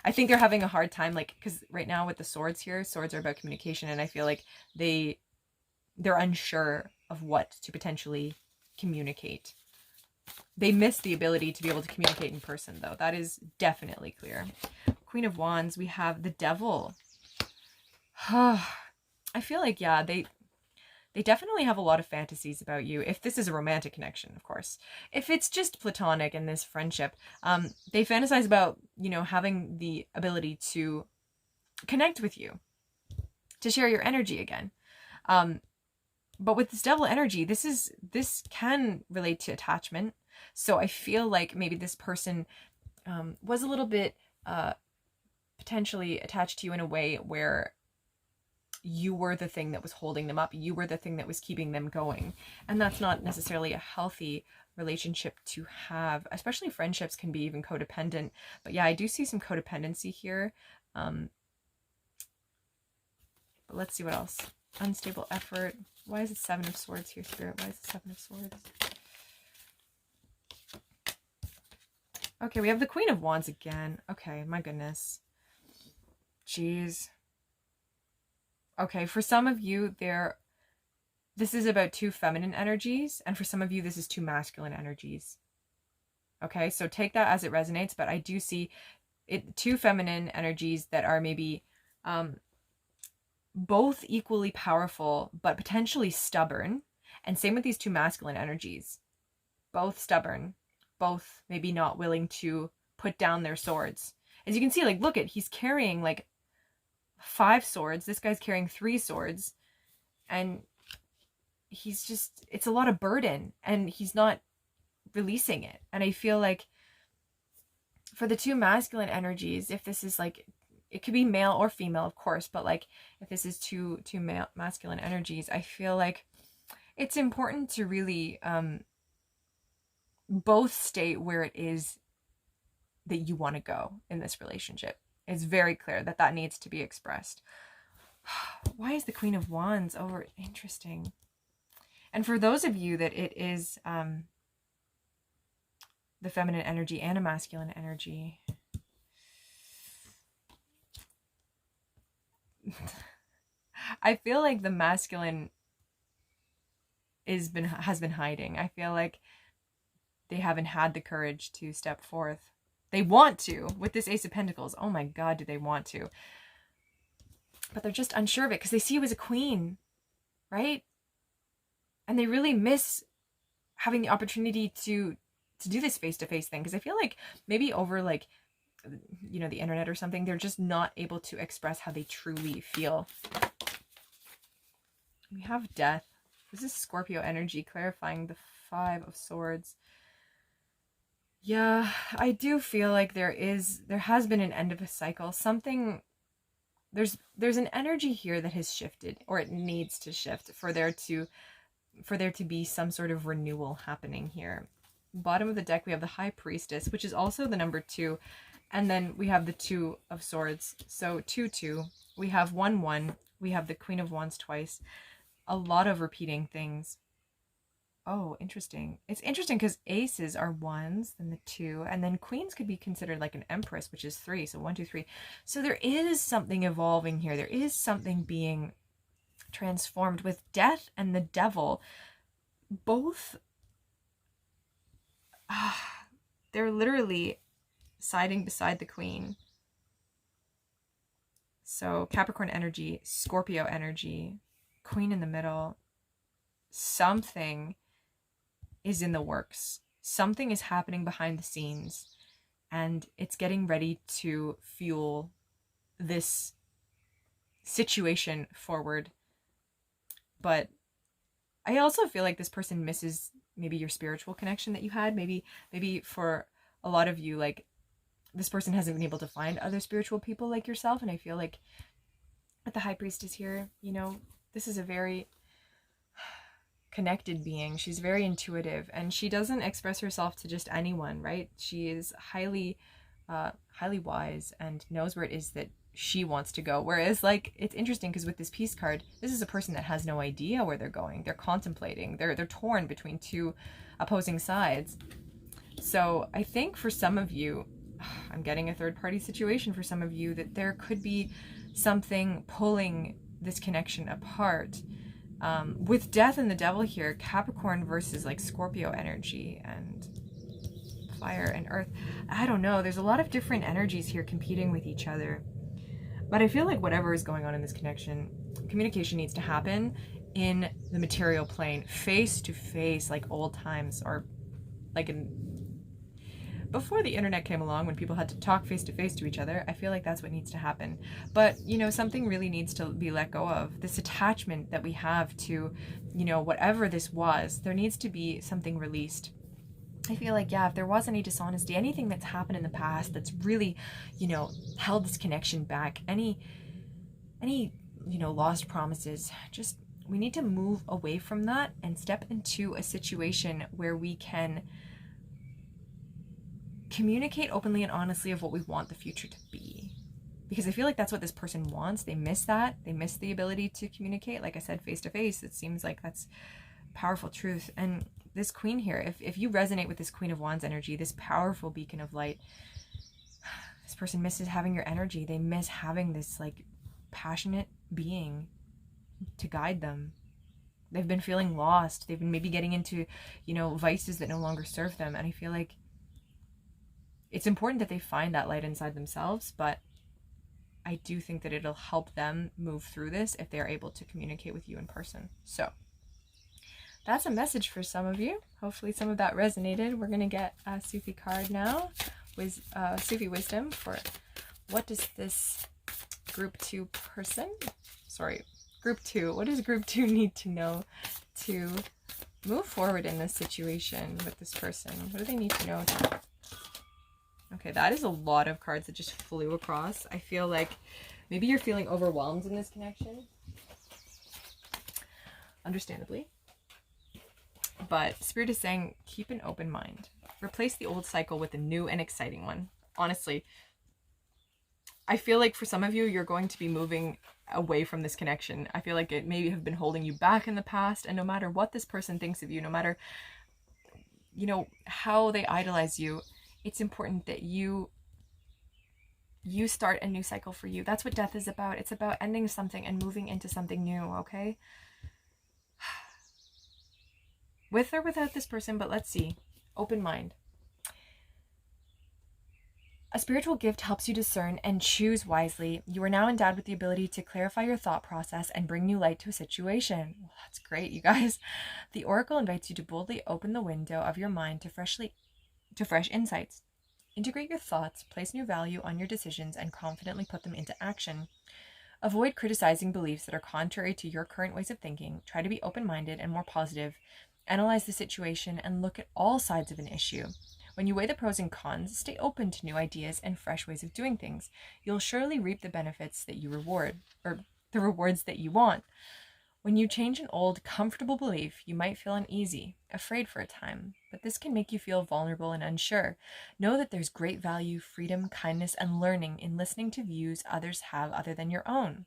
I think they're having a hard time, like, because right now with the swords here, swords are about communication, and I feel like they're unsure of what to potentially communicate. They miss the ability to be able to communicate in person, though. That is definitely clear. Queen of Wands, we have the Devil. I feel like, yeah, they definitely have a lot of fantasies about you. If this is a romantic connection, of course. If it's just platonic in this friendship, they fantasize about, you know, having the ability to connect with you, to share your energy again. But with this Devil energy, this can relate to attachment. So I feel like maybe this person was a little bit potentially attached to you in a way where you were the thing that was holding them up. You were the thing that was keeping them going. And that's not necessarily a healthy relationship to have. Especially friendships can be even codependent. But yeah, I do see some codependency here. But let's see what else. Unstable effort. Why is it 7 of Swords here, Spirit? Why is it 7 of Swords? Okay, we have the Queen of Wands again. Okay, my goodness. Jeez. Okay, for some of you, this is about 2 feminine energies, and for some of you, this is 2 masculine energies. Okay, so take that as it resonates, but I do see 2 feminine energies that are maybe both equally powerful, but potentially stubborn. And same with these 2 masculine energies. Both stubborn, both maybe not willing to put down their swords. As you can see, like, look at, he's carrying like 5 swords. This guy's carrying 3 swords. And he's just, it's a lot of burden and he's not releasing it. And I feel like for the 2 masculine energies, if this is like, it could be male or female, of course, but like if this is two masculine energies, I feel like it's important to really both state where it is that you want to go in this relationship. It's very clear that that needs to be expressed. Why is the Queen of Wands over? Interesting. And for those of you that it is the feminine energy and a masculine energy, I feel like the masculine has been hiding. I feel like they haven't had the courage to step forth. They want to with this Ace of Pentacles. Oh my God, do they want to? But they're just unsure of it because they see you as a queen, right? And they really miss having the opportunity to do this face-to-face thing, because I feel like maybe over like, you know, the internet or something, they're just not able to express how they truly feel. We have Death. This is Scorpio energy, clarifying the 5 of Swords. Yeah, I do feel like there has been an end of a cycle. Something, there's an energy here that has shifted, or it needs to shift for there to be some sort of renewal happening here. Bottom of the deck, we have the High Priestess, which is also the number 2. And then we have the 2 of Swords. So 2-2. We have 1-1. We have the Queen of Wands twice. A lot of repeating things. Oh, interesting. It's interesting because aces are 1s, then the 2, and then queens could be considered like an empress, which is 3. So 1, 2, 3. So there is something evolving here. There is something being transformed with Death and the Devil. Both, they're literally siding beside the Queen. So Capricorn energy, Scorpio energy, Queen in the middle. Something is in the works. Something is happening behind the scenes, and it's getting ready to fuel this situation forward. But I also feel like this person misses maybe your spiritual connection that you had. Maybe for a lot of you, like, this person hasn't been able to find other spiritual people like yourself. And I feel like with the High Priestess here, you know, this is a very connected being. She's very intuitive, and she doesn't express herself to just anyone, right? She is highly wise and knows where it is that she wants to go. Whereas, like, it's interesting because with this Peace card, this is a person that has no idea where they're going. They're contemplating. They're torn between 2 opposing sides. So I think for some of you, I'm getting a third-party situation for some of you, that there could be something pulling this connection apart. With Death and the Devil here, Capricorn versus like Scorpio energy and fire and earth. I don't know. There's a lot of different energies here competing with each other. But I feel like whatever is going on in this connection, communication needs to happen in the material plane, face to face, like old times, or like before the internet came along, when people had to talk face to face to each other. I feel like that's what needs to happen. But, you know, something really needs to be let go of. This attachment that we have to, you know, whatever this was, there needs to be something released. I feel like, yeah, if there was any dishonesty, anything that's happened in the past that's really, held this connection back, any lost promises, just we need to move away from that and step into a situation where we can communicate openly and honestly of what we want the future to be. Because I feel like that's what this person wants. They miss that. They miss the ability to communicate. Like I said, face to face. It seems like that's powerful truth. And this queen here, if you resonate with this Queen of Wands energy, this powerful beacon of light, this person misses having your energy. They miss having this like passionate being to guide them. They've been feeling lost. They've been maybe getting into, vices that no longer serve them. And I feel like it's important that they find that light inside themselves, but I do think that it'll help them move through this if they're able to communicate with you in person. So that's a message for some of you. Hopefully some of that resonated. We're going to get a Sufi card now with Sufi wisdom for what does this group 2 person, group 2, what does group 2 need to know to move forward in this situation with this person? What do they need to know? Okay, that is a lot of cards that just flew across. I feel like maybe you're feeling overwhelmed in this connection. Understandably. But Spirit is saying, keep an open mind. Replace the old cycle with a new and exciting one. Honestly, I feel like for some of you, you're going to be moving away from this connection. I feel like it maybe have been holding you back in the past. And no matter what this person thinks of you, no matter, how they idolize you, it's important that you start a new cycle for you. That's what death is about. It's about ending something and moving into something new, okay? With or without this person, but let's see. Open mind. A spiritual gift helps you discern and choose wisely. You are now endowed with the ability to clarify your thought process and bring new light to a situation. Well, that's great, you guys. The Oracle invites you to boldly open the window of your mind to fresh insights. Integrate your thoughts, place new value on your decisions, and confidently put them into action. Avoid criticizing beliefs that are contrary to your current ways of thinking. Try to be open-minded and more positive. Analyze the situation and look at all sides of an issue. When you weigh the pros and cons, stay open to new ideas and fresh ways of doing things. You'll surely reap the benefits that you the rewards that you want. When you change an old, comfortable belief, you might feel uneasy, afraid for a time, but this can make you feel vulnerable and unsure. Know that there's great value, freedom, kindness, and learning in listening to views others have other than your own.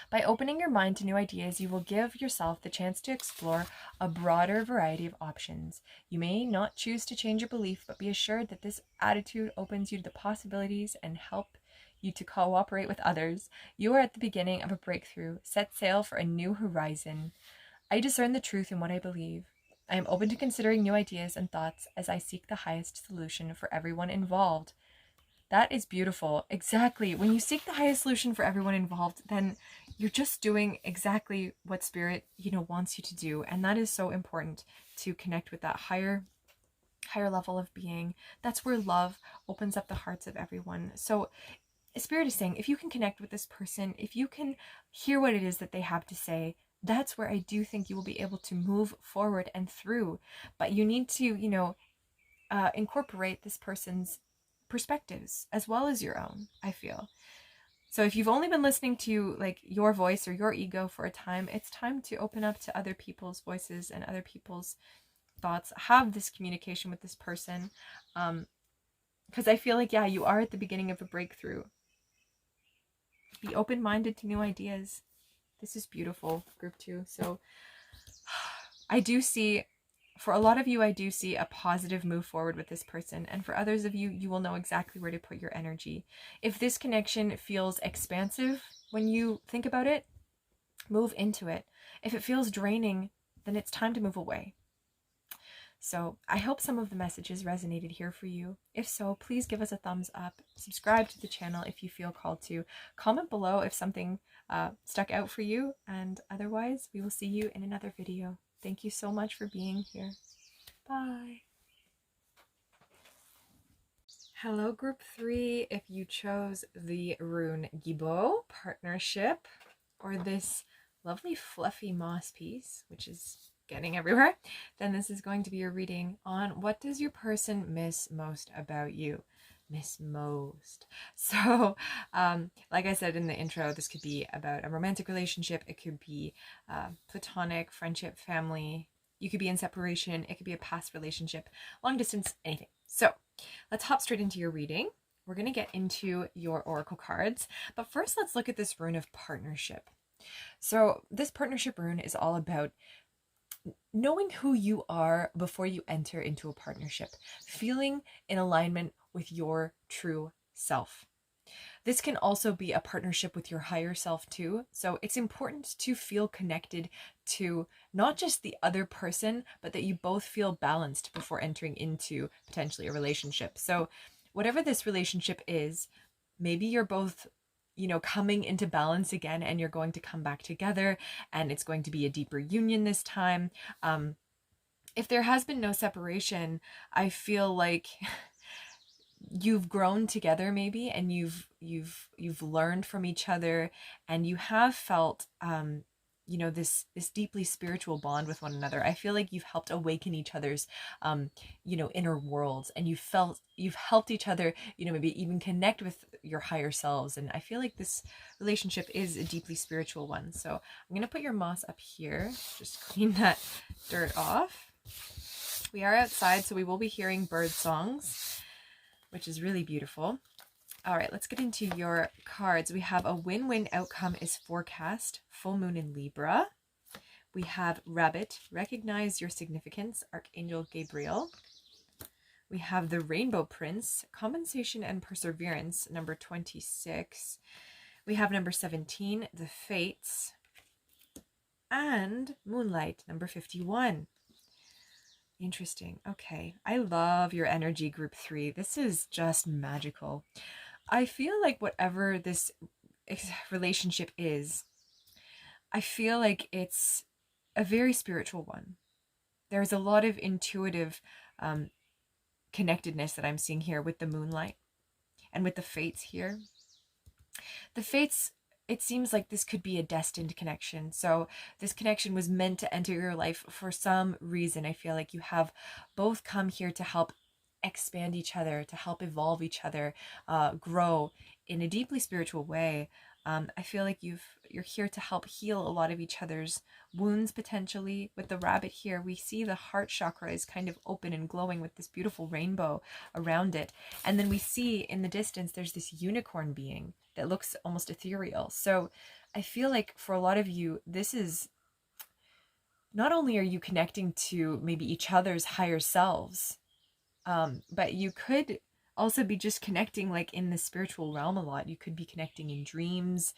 By opening your mind to new ideas, you will give yourself the chance to explore a broader variety of options. You may not choose to change your belief, but be assured that this attitude opens you to the possibilities and help you to cooperate with others. You are at the beginning of a breakthrough. Set sail for a new horizon. I discern the truth in what I believe. I am open to considering new ideas and thoughts as I seek the highest solution for everyone involved. That is beautiful. Exactly. When you seek the highest solution for everyone involved, then you're just doing exactly what Spirit, wants you to do. And that is so important, to connect with that higher level of being. That's where love opens up the hearts of everyone. So Spirit is saying, if you can connect with this person, if you can hear what it is that they have to say, that's where I do think you will be able to move forward and through. But you need to, incorporate this person's perspectives as well as your own, I feel. So if you've only been listening to like your voice or your ego for a time, it's time to open up to other people's voices and other people's thoughts. Have this communication with this person, because I feel like, yeah, you are at the beginning of a breakthrough. Be open-minded to new ideas. This is beautiful, group 2. So I do see, for a lot of you, I do see a positive move forward with this person. And for others of you, you will know exactly where to put your energy. If this connection feels expansive when you think about it, move into it. If it feels draining, then it's time to move away. So I hope some of the messages resonated here for you. If so, please give us a thumbs up. Subscribe to the channel if you feel called to. Comment below if something stuck out for you. And otherwise, we will see you in another video. Thank you so much for being here. Bye. Hello, group 3. If you chose the RUNE GEBO partnership or this lovely fluffy moss piece, which is getting everywhere, then this is going to be your reading on what does your person miss most about you. Miss most. So, like I said in the intro, this could be about a romantic relationship. It could be platonic, friendship, family. You could be in separation. It could be a past relationship, long distance, anything. So, let's hop straight into your reading. We're going to get into your oracle cards, but first let's look at this rune of partnership. So, this partnership rune is all about knowing who you are before you enter into a partnership, feeling in alignment with your true self. This can also be a partnership with your higher self too. So it's important to feel connected to not just the other person, but that you both feel balanced before entering into potentially a relationship. So whatever this relationship is, maybe you're both coming into balance again, and you're going to come back together, and it's going to be a deeper union this time. If there has been no separation, I feel like you've grown together maybe, and you've learned from each other, and you have felt this deeply spiritual bond with one another. I feel like you've helped awaken each other's inner worlds, and you've helped each other maybe even connect with your higher selves. And I feel like this relationship is a deeply spiritual one. So I'm gonna put your moss up here, just clean that dirt off. We are outside, so we will be hearing bird songs, which is really beautiful. All right, let's get into your cards. We have a win-win outcome is forecast, full moon in Libra. We have rabbit, recognize your significance, Archangel Gabriel. We have the Rainbow Prince, compensation and perseverance, number 26. We have number 17, the Fates, and Moonlight, number 51. Interesting. Okay. I love your energy, group 3. This is just magical. I feel like whatever this relationship is, I feel like it's a very spiritual one. There's a lot of intuitive connectedness that I'm seeing here with the moonlight and with the fates here. The fates, it seems like this could be a destined connection. So this connection was meant to enter your life for some reason. I feel like you have both come here to help expand each other, to help evolve each other, grow in a deeply spiritual way. I feel like you're here to help heal a lot of each other's wounds potentially. With the rabbit here, we see the heart chakra is kind of open and glowing with this beautiful rainbow around it. And then we see in the distance, there's this unicorn being that looks almost ethereal. So I feel like for a lot of you, this is not only are you connecting to maybe each other's higher selves, but you could also be just connecting like in the spiritual realm a lot. You could be connecting in dreams,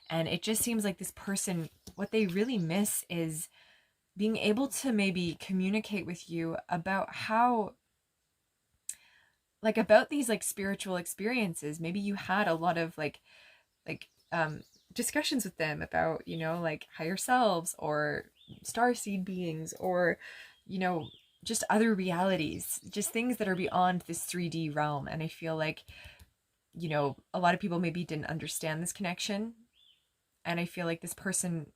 and it just seems like this person, what they really miss is being able to maybe communicate with you about how, like, about these like spiritual experiences. Maybe you had a lot of like discussions with them about, like higher selves or starseed beings, or just other realities, just things that are beyond this 3D realm. And I feel like, a lot of people maybe didn't understand this connection. And I feel like this person,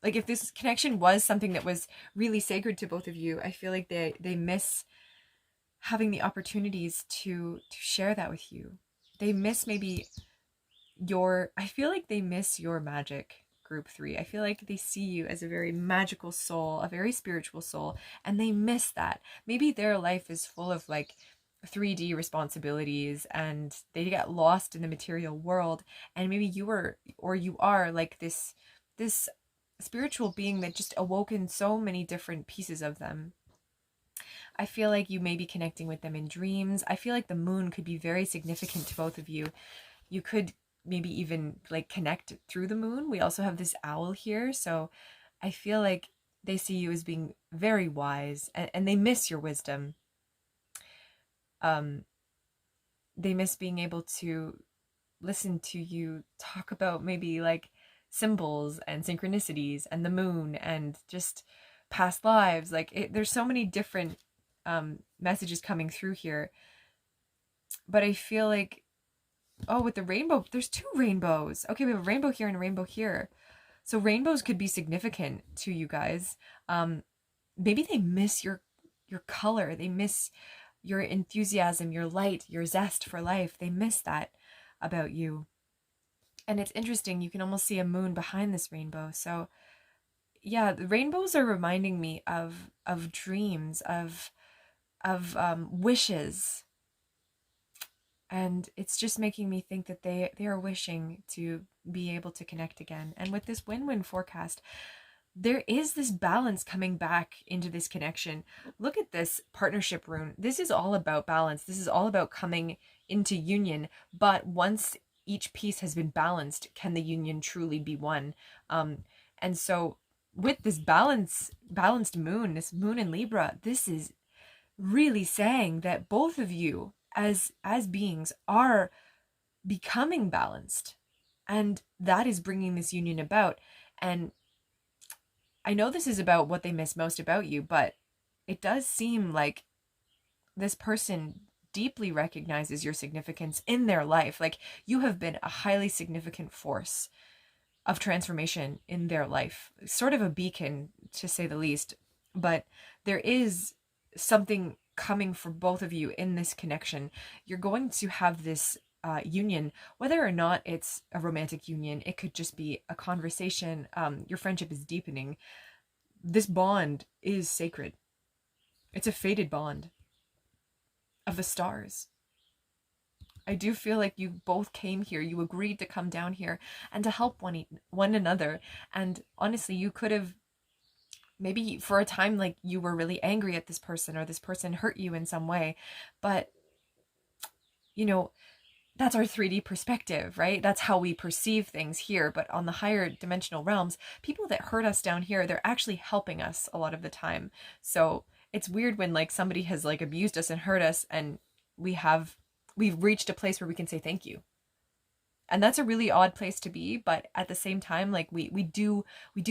like if this connection was something that was really sacred to both of you, I feel like they miss having the opportunities to share that with you. They miss maybe I feel like they miss your magic, group 3. I feel like they see you as a very magical soul, a very spiritual soul, and they miss that. Maybe their life is full of like 3D responsibilities, and they get lost in the material world, and maybe you are like this spiritual being that just awoken so many different pieces of them. I feel like you may be connecting with them in dreams. I feel like the moon could be very significant to both of you. You could maybe even like connect through the moon. We also have this owl here, so I feel like they see you as being very wise, and they miss your wisdom. They miss being able to listen to you talk about maybe like symbols and synchronicities and the moon and just past lives. Like there's so many different messages coming through here, but I feel like, oh, with the rainbow, there's 2 rainbows. Okay, we have a rainbow here and a rainbow here. So rainbows could be significant to you guys. maybe they miss your color, they miss your enthusiasm, your light, your zest for life. They miss that about you. And it's interesting, you can almost see a moon behind this rainbow. So yeah, the rainbows are reminding me of dreams, of wishes, and it's just making me think that they are wishing to be able to connect again. And with this win-win forecast, there is this balance coming back into this connection. Look at this partnership rune. This is all about balance. This is all about coming into union. But once each piece has been balanced, can the union truly be one? And so with this balanced moon, this moon in Libra, this is really saying that both of you as beings are becoming balanced, and that is bringing this union about. And I know this is about what they miss most about you, but it does seem like this person deeply recognizes your significance in their life. Like, you have been a highly significant force of transformation in their life, sort of a beacon, to say the least. But there is something coming for both of you in this connection. You're going to have this union, whether or not it's a romantic union. It could just be a conversation. Your friendship is deepening. This bond is sacred. It's a fated bond of the stars. I do feel like you both came here, you agreed to come down here and to help one another. And honestly, you could have, maybe for a time, like, you were really angry at this person, or this person hurt you in some way. But, you know, that's our 3D perspective, right? That's how we perceive things here. But on the higher dimensional realms, people that hurt us down here, they're actually helping us a lot of the time. So it's weird when, like, somebody has, like, abused us and hurt us, and we've reached a place where we can say thank you. And that's a really odd place to be, but at the same time, like, we do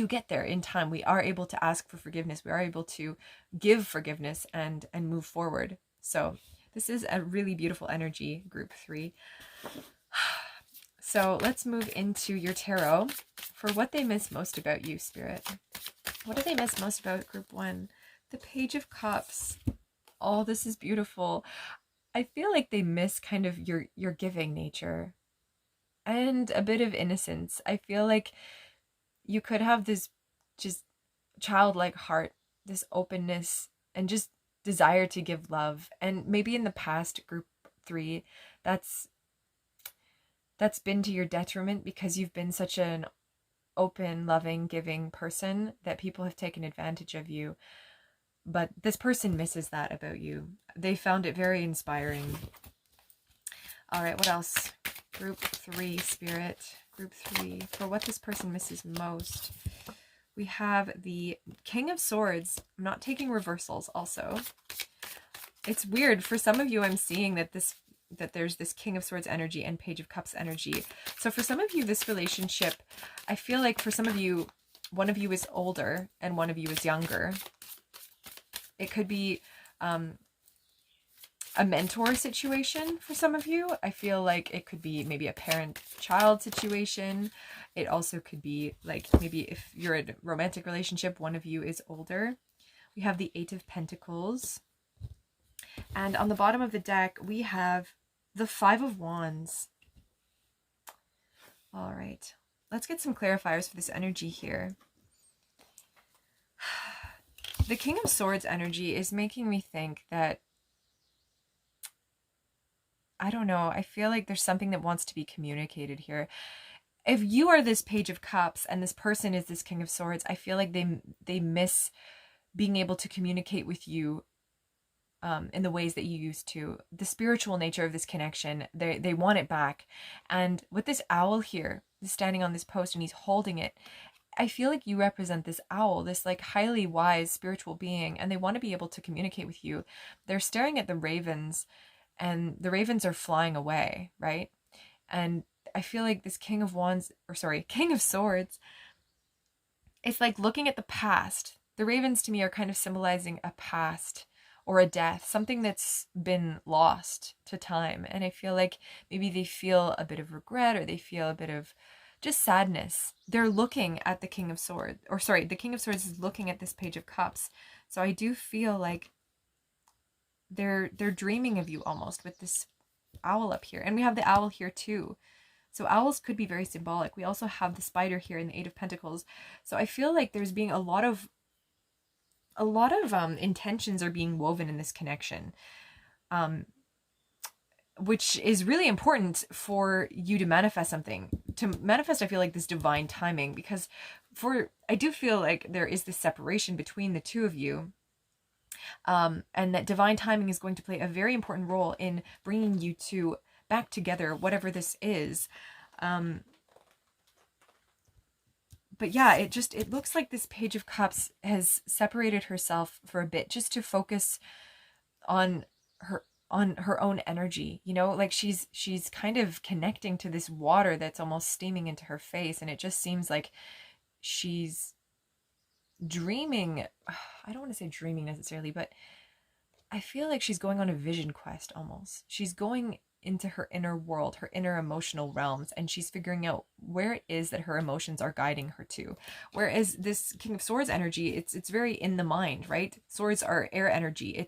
get there in time. We are able to ask for forgiveness. We are able to give forgiveness and move forward. So this is a really beautiful energy, group 3. So let's move into your tarot for what they miss most about you, Spirit. What do they miss most about group 1? The Page of Cups. Oh, this is beautiful. I feel like they miss kind of your giving nature and a bit of innocence. I feel like you could have this just childlike heart, this openness, and just desire to give love. And maybe in the past, group 3, that's been to your detriment, because you've been such an open, loving, giving person that people have taken advantage of you. But this person misses that about you. They found it very inspiring. All right, what else? Group 3, Spirit. Group 3, for what this person misses most. We have the King of Swords. I'm not taking reversals also. It's weird. For some of you, I'm seeing that there's this King of Swords energy and Page of Cups energy. So for some of you, this relationship, I feel like for some of you, one of you is older and one of you is younger. It could be a mentor situation for some of you. I feel like it could be maybe a parent-child situation. It also could be like, maybe if you're in a romantic relationship, one of you is older. We have the 8 of Pentacles. And on the bottom of the deck, we have the 5 of Wands. All right. Let's get some clarifiers for this energy here. The King of Swords energy is making me think that, I don't know, I feel like there's something that wants to be communicated here. If you are this Page of Cups and this person is this King of Swords, I feel like they miss being able to communicate with you in the ways that you used to. The spiritual nature of this connection, they want it back. And with this owl here, standing on this post and he's holding it, I feel like you represent this owl, this like highly wise spiritual being, and they want to be able to communicate with you. They're staring at the ravens, and the ravens are flying away, right? And I feel like this King of Swords, it's like looking at the past. The ravens to me are kind of symbolizing a past or a death, something that's been lost to time. And I feel like maybe they feel a bit of regret, or they feel a bit of just sadness. They're looking at the King of Swords, the King of Swords is looking at this Page of Cups. So I do feel like they're dreaming of you almost with this owl up here. And we have the owl here too. So owls could be very symbolic. We also have the spider here in the Eight of Pentacles. So I feel like there's being a lot of intentions are being woven in this connection, which is really important for you to manifest something. To manifest, I feel like this divine timing, because I do feel like there is this separation between the two of you. And that divine timing is going to play a very important role in bringing you two back together, whatever this is. But yeah, it looks like this Page of Cups has separated herself for a bit just to focus on her own energy, you know, like she's kind of connecting to this water that's almost steaming into her face, and it just seems like she's dreaming. I don't want to say dreaming necessarily, but I feel like she's going on a vision quest almost. She's going into her inner world, her inner emotional realms, and she's figuring out where it is that her emotions are guiding her to. Whereas this King of Swords energy, it's very in the mind, right? Swords are air energy.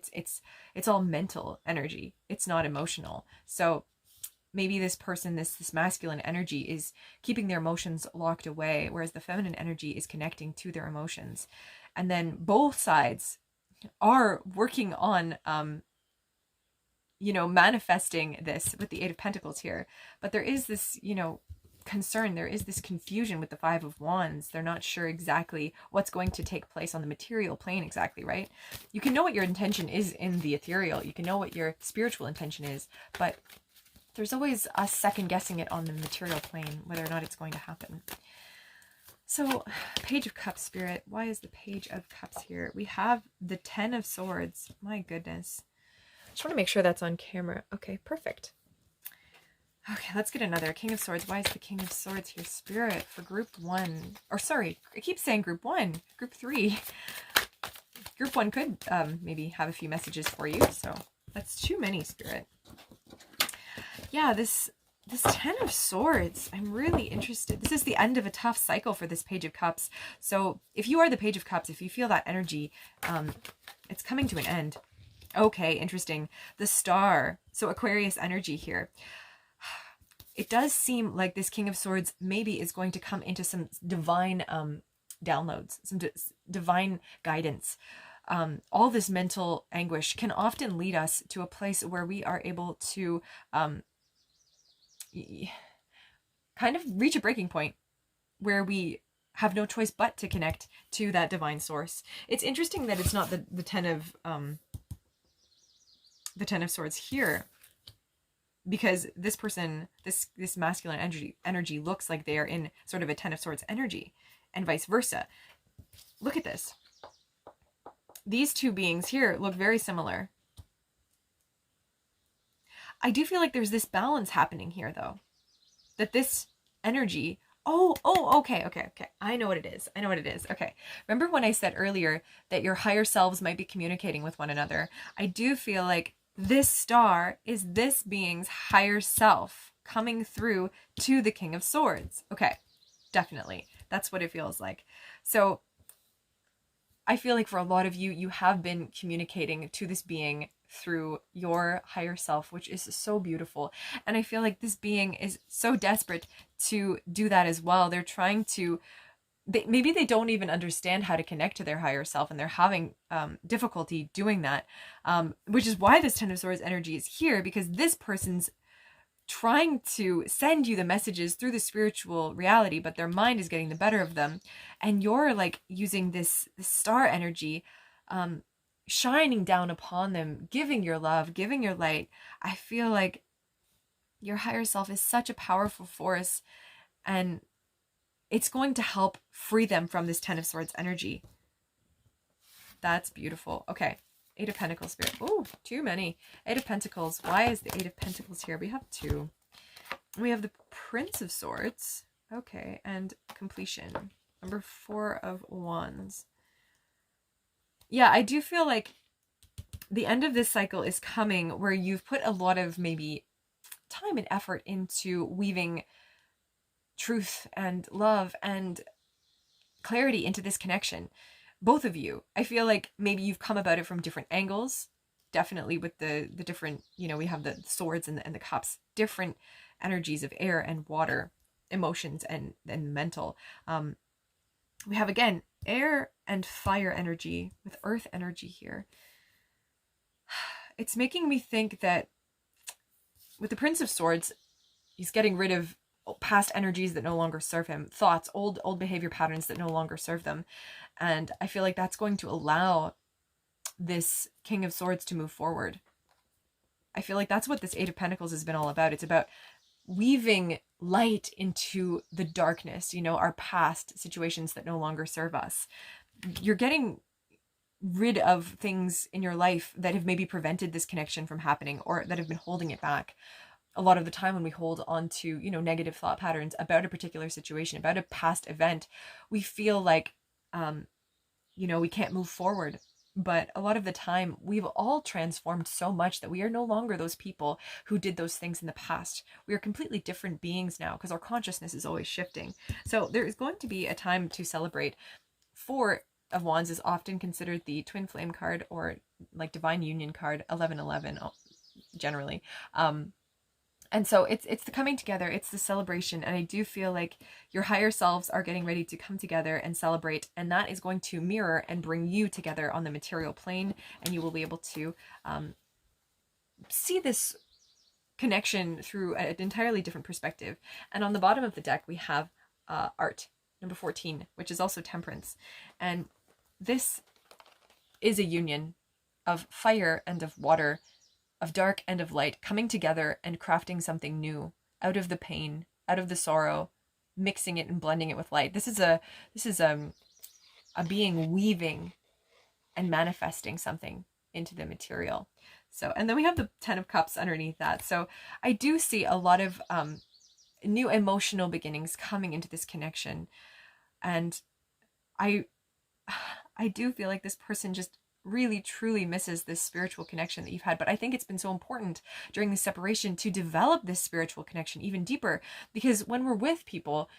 It's all mental energy. It's not emotional. So maybe this person, this masculine energy is keeping their emotions locked away, whereas the feminine energy is connecting to their emotions. And then both sides are working on manifesting this with the Eight of Pentacles here. But there is this, concern, there is this confusion with the Five of Wands. They're not sure exactly what's going to take place on the material plane exactly, right? You can know what your intention is in the ethereal. You can know what your spiritual intention is, but there's always us second guessing it on the material plane, whether or not it's going to happen. So, Page of Cups, Spirit. Why is the Page of Cups here? We have the Ten of Swords. My goodness. Just want to make sure that's on camera. Okay, perfect. Okay, let's get another. King of Swords. Why is the King of Swords here? Spirit for group 1. Or sorry, I keep saying group 1. Group 3. Group 1 could maybe have a few messages for you. So that's too many, Spirit. Yeah, this Ten of Swords, I'm really interested. This is the end of a tough cycle for this Page of Cups. So if you are the Page of Cups, if you feel that energy, it's coming to an end. Okay, interesting. The Star. So Aquarius energy here. It does seem like this King of Swords maybe is going to come into some divine downloads, some divine guidance. All this mental anguish can often lead us to a place where we are able to kind of reach a breaking point where we have no choice but to connect to that divine source. It's interesting that it's not the Ten of Swords here, because this person, this masculine energy looks like they are in sort of a Ten of Swords energy, and vice versa. Look at this. These two beings here look very similar. I do feel like there's this balance happening here, though. That this energy... okay. I know what it is. Okay. Remember when I said earlier that your higher selves might be communicating with one another? I do feel like this star is this being's higher self coming through to the King of Swords. Okay, definitely. That's what it feels like. So I feel like for a lot of you, you have been communicating to this being through your higher self, which is so beautiful. And I feel like this being is so desperate to do that as well. They're trying to, maybe they don't even understand how to connect to their higher self, and they're having difficulty doing that, which is why this Ten of Swords energy is here, because this person's trying to send you the messages through the spiritual reality, but their mind is getting the better of them. And you're like using this star energy, shining down upon them, giving your love, giving your light. I feel like your higher self is such a powerful force, and it's going to help free them from this Ten of Swords energy. That's beautiful. Okay. Eight of Pentacles, Spirit. Oh, too many. Eight of Pentacles. Why is the Eight of Pentacles here? We have 2. We have the Prince of Swords. Okay. And completion. Number 4 of Wands. Yeah, I do feel like the end of this cycle is coming where you've put a lot of maybe time and effort into weaving truth and love and clarity into this connection. both of you. I feel like maybe you've come about it from different angles. Definitely with the different, you know, we have the swords and the cups, different energies of air and water, emotions and mental. We have, again, air and fire energy with earth energy here. It's making me think that with the Prince of Swords, he's getting rid of past energies that no longer serve him, thoughts, old behavior patterns that no longer serve them. And I feel like that's going to allow this King of Swords to move forward. I feel like that's what this Eight of Pentacles has been all about. It's about weaving light into the darkness, you know, our past situations that no longer serve us. You're getting rid of things in your life that have maybe prevented this connection from happening, or that have been holding it back. A lot of the time when we hold on to, you know, negative thought patterns about a particular situation, about a past event, we feel like, you know, we can't move forward. But a lot of the time, we've all transformed so much that we are no longer those people who did those things in the past. We are completely different beings now because our consciousness is always shifting. So there is going to be a time to celebrate. Four of Wands is often considered the twin flame card, or like divine union card, 1111 generally. And so it's the coming together, it's the celebration. And I do feel like your higher selves are getting ready to come together and celebrate. And that is going to mirror and bring you together on the material plane. And you will be able to see this connection through an entirely different perspective. And on the bottom of the deck, we have art, number 14, which is also temperance. And this is a union of fire and of water, of dark and of light, coming together and crafting something new out of the pain, out of the sorrow, mixing it and blending it with light. This is a being weaving and manifesting something into the material. So, and then we have the 10 of Cups underneath that. So I do see a lot of new emotional beginnings coming into this connection. And I do feel like this person just really truly misses this spiritual connection that you've had. But I think it's been so important during this separation to develop this spiritual connection even deeper, because when we're with people,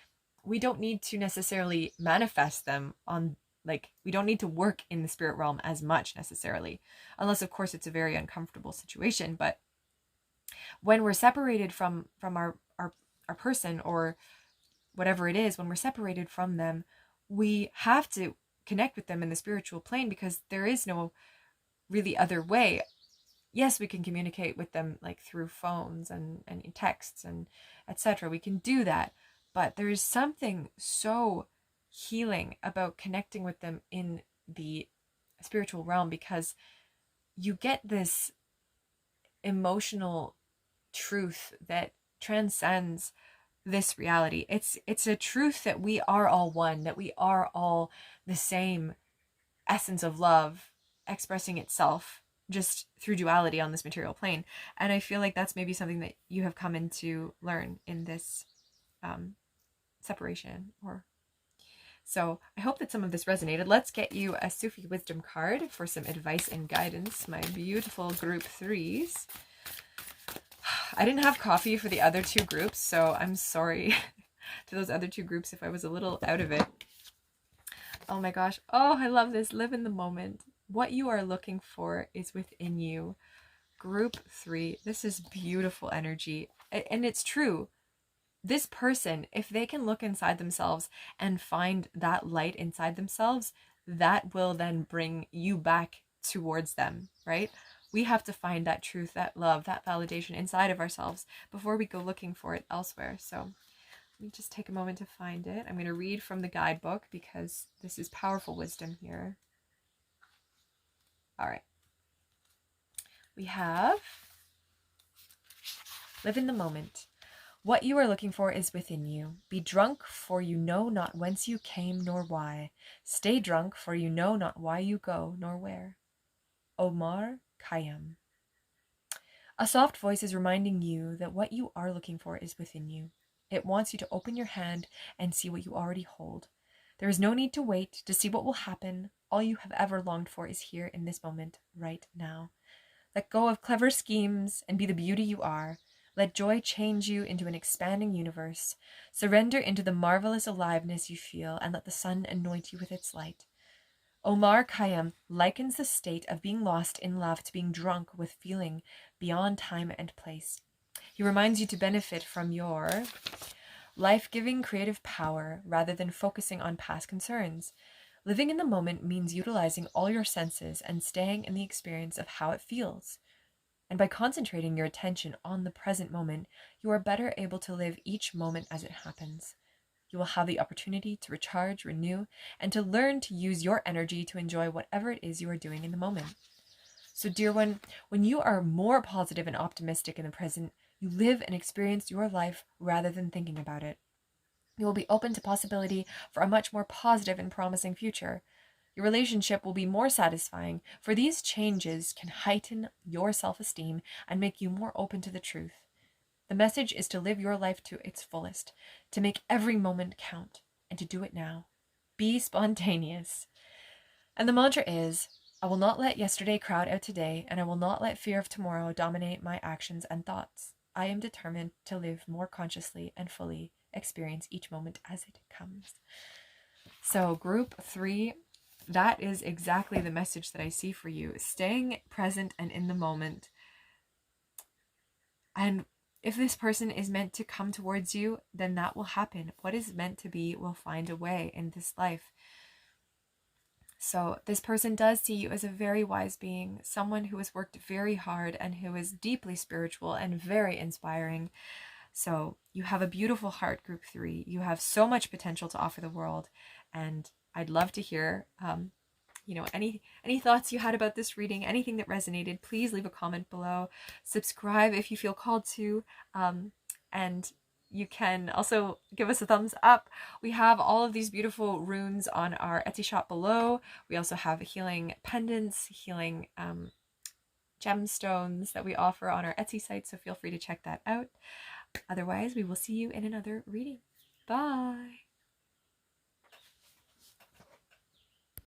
we don't need to necessarily manifest them on, like, we don't need to work in the spirit realm as much necessarily, unless of course it's a very uncomfortable situation. But when we're separated from our person, or whatever it is, when we're separated from them, we have to connect with them in the spiritual plane, because there is no really other way. Yes, we can communicate with them like through phones and texts and etc. We can do that, but there is something so healing about connecting with them in the spiritual realm, because you get this emotional truth that transcends this reality. It's a truth that we are all one, that we are all the same essence of love expressing itself just through duality on this material plane. And I feel like that's maybe something that you have come in to learn in this separation. Or so I hope that some of this resonated. Let's get you a Sufi wisdom card for some advice and guidance, my beautiful group threes. I didn't have coffee for the other two groups, so I'm sorry to those other two groups if I was a little out of it. Oh my gosh. Oh, I love this. Live in the moment. What you are looking for is within you. Group 3. This is beautiful energy. And it's true. This person, if they can look inside themselves and find that light inside themselves, that will then bring you back towards them, right? We have to find that truth, that love, that validation inside of ourselves before we go looking for it elsewhere. So let me just take a moment to find it. I'm going to read from the guidebook because this is powerful wisdom here. All right. We have live in the moment. What you are looking for is within you. Be drunk, for you know not whence you came nor why. Stay drunk, for you know not why you go nor where. Omar Khayyam. A soft voice is reminding you that what you are looking for is within you. It wants you to open your hand and see what you already hold. There is no need to wait to see what will happen. All you have ever longed for is here in this moment, right now. Let go of clever schemes and be the beauty you are. Let joy change you into an expanding universe. Surrender into the marvelous aliveness you feel and let the sun anoint you with its light. Omar Khayyam likens the state of being lost in love to being drunk with feeling beyond time and place. He reminds you to benefit from your life-giving creative power rather than focusing on past concerns. Living in the moment means utilizing all your senses and staying in the experience of how it feels. And by concentrating your attention on the present moment, you are better able to live each moment as it happens. You will have the opportunity to recharge, renew, and to learn to use your energy to enjoy whatever it is you are doing in the moment. So, dear one, when you are more positive and optimistic in the present, you live and experience your life rather than thinking about it. You will be open to possibility for a much more positive and promising future. Your relationship will be more satisfying, for these changes can heighten your self-esteem and make you more open to the truth. The message is to live your life to its fullest, to make every moment count, and to do it now. Be spontaneous. And the mantra is, I will not let yesterday crowd out today, and I will not let fear of tomorrow dominate my actions and thoughts. I am determined to live more consciously and fully experience each moment as it comes. So group 3, that is exactly the message that I see for you. Staying present and in the moment. And if this person is meant to come towards you, then that will happen. What is meant to be will find a way in this life. So this person does see you as a very wise being, someone who has worked very hard and who is deeply spiritual and very inspiring. So you have a beautiful heart, group 3. You have so much potential to offer the world. And I'd love to hear, any thoughts you had about this reading, anything that resonated. Please leave a comment below. Subscribe if you feel called to. And you can also give us a thumbs up. We have all of these beautiful runes on our Etsy shop below. We also have healing pendants, healing gemstones that we offer on our Etsy site, so feel free to check that out. Otherwise, we will see you in another reading. Bye!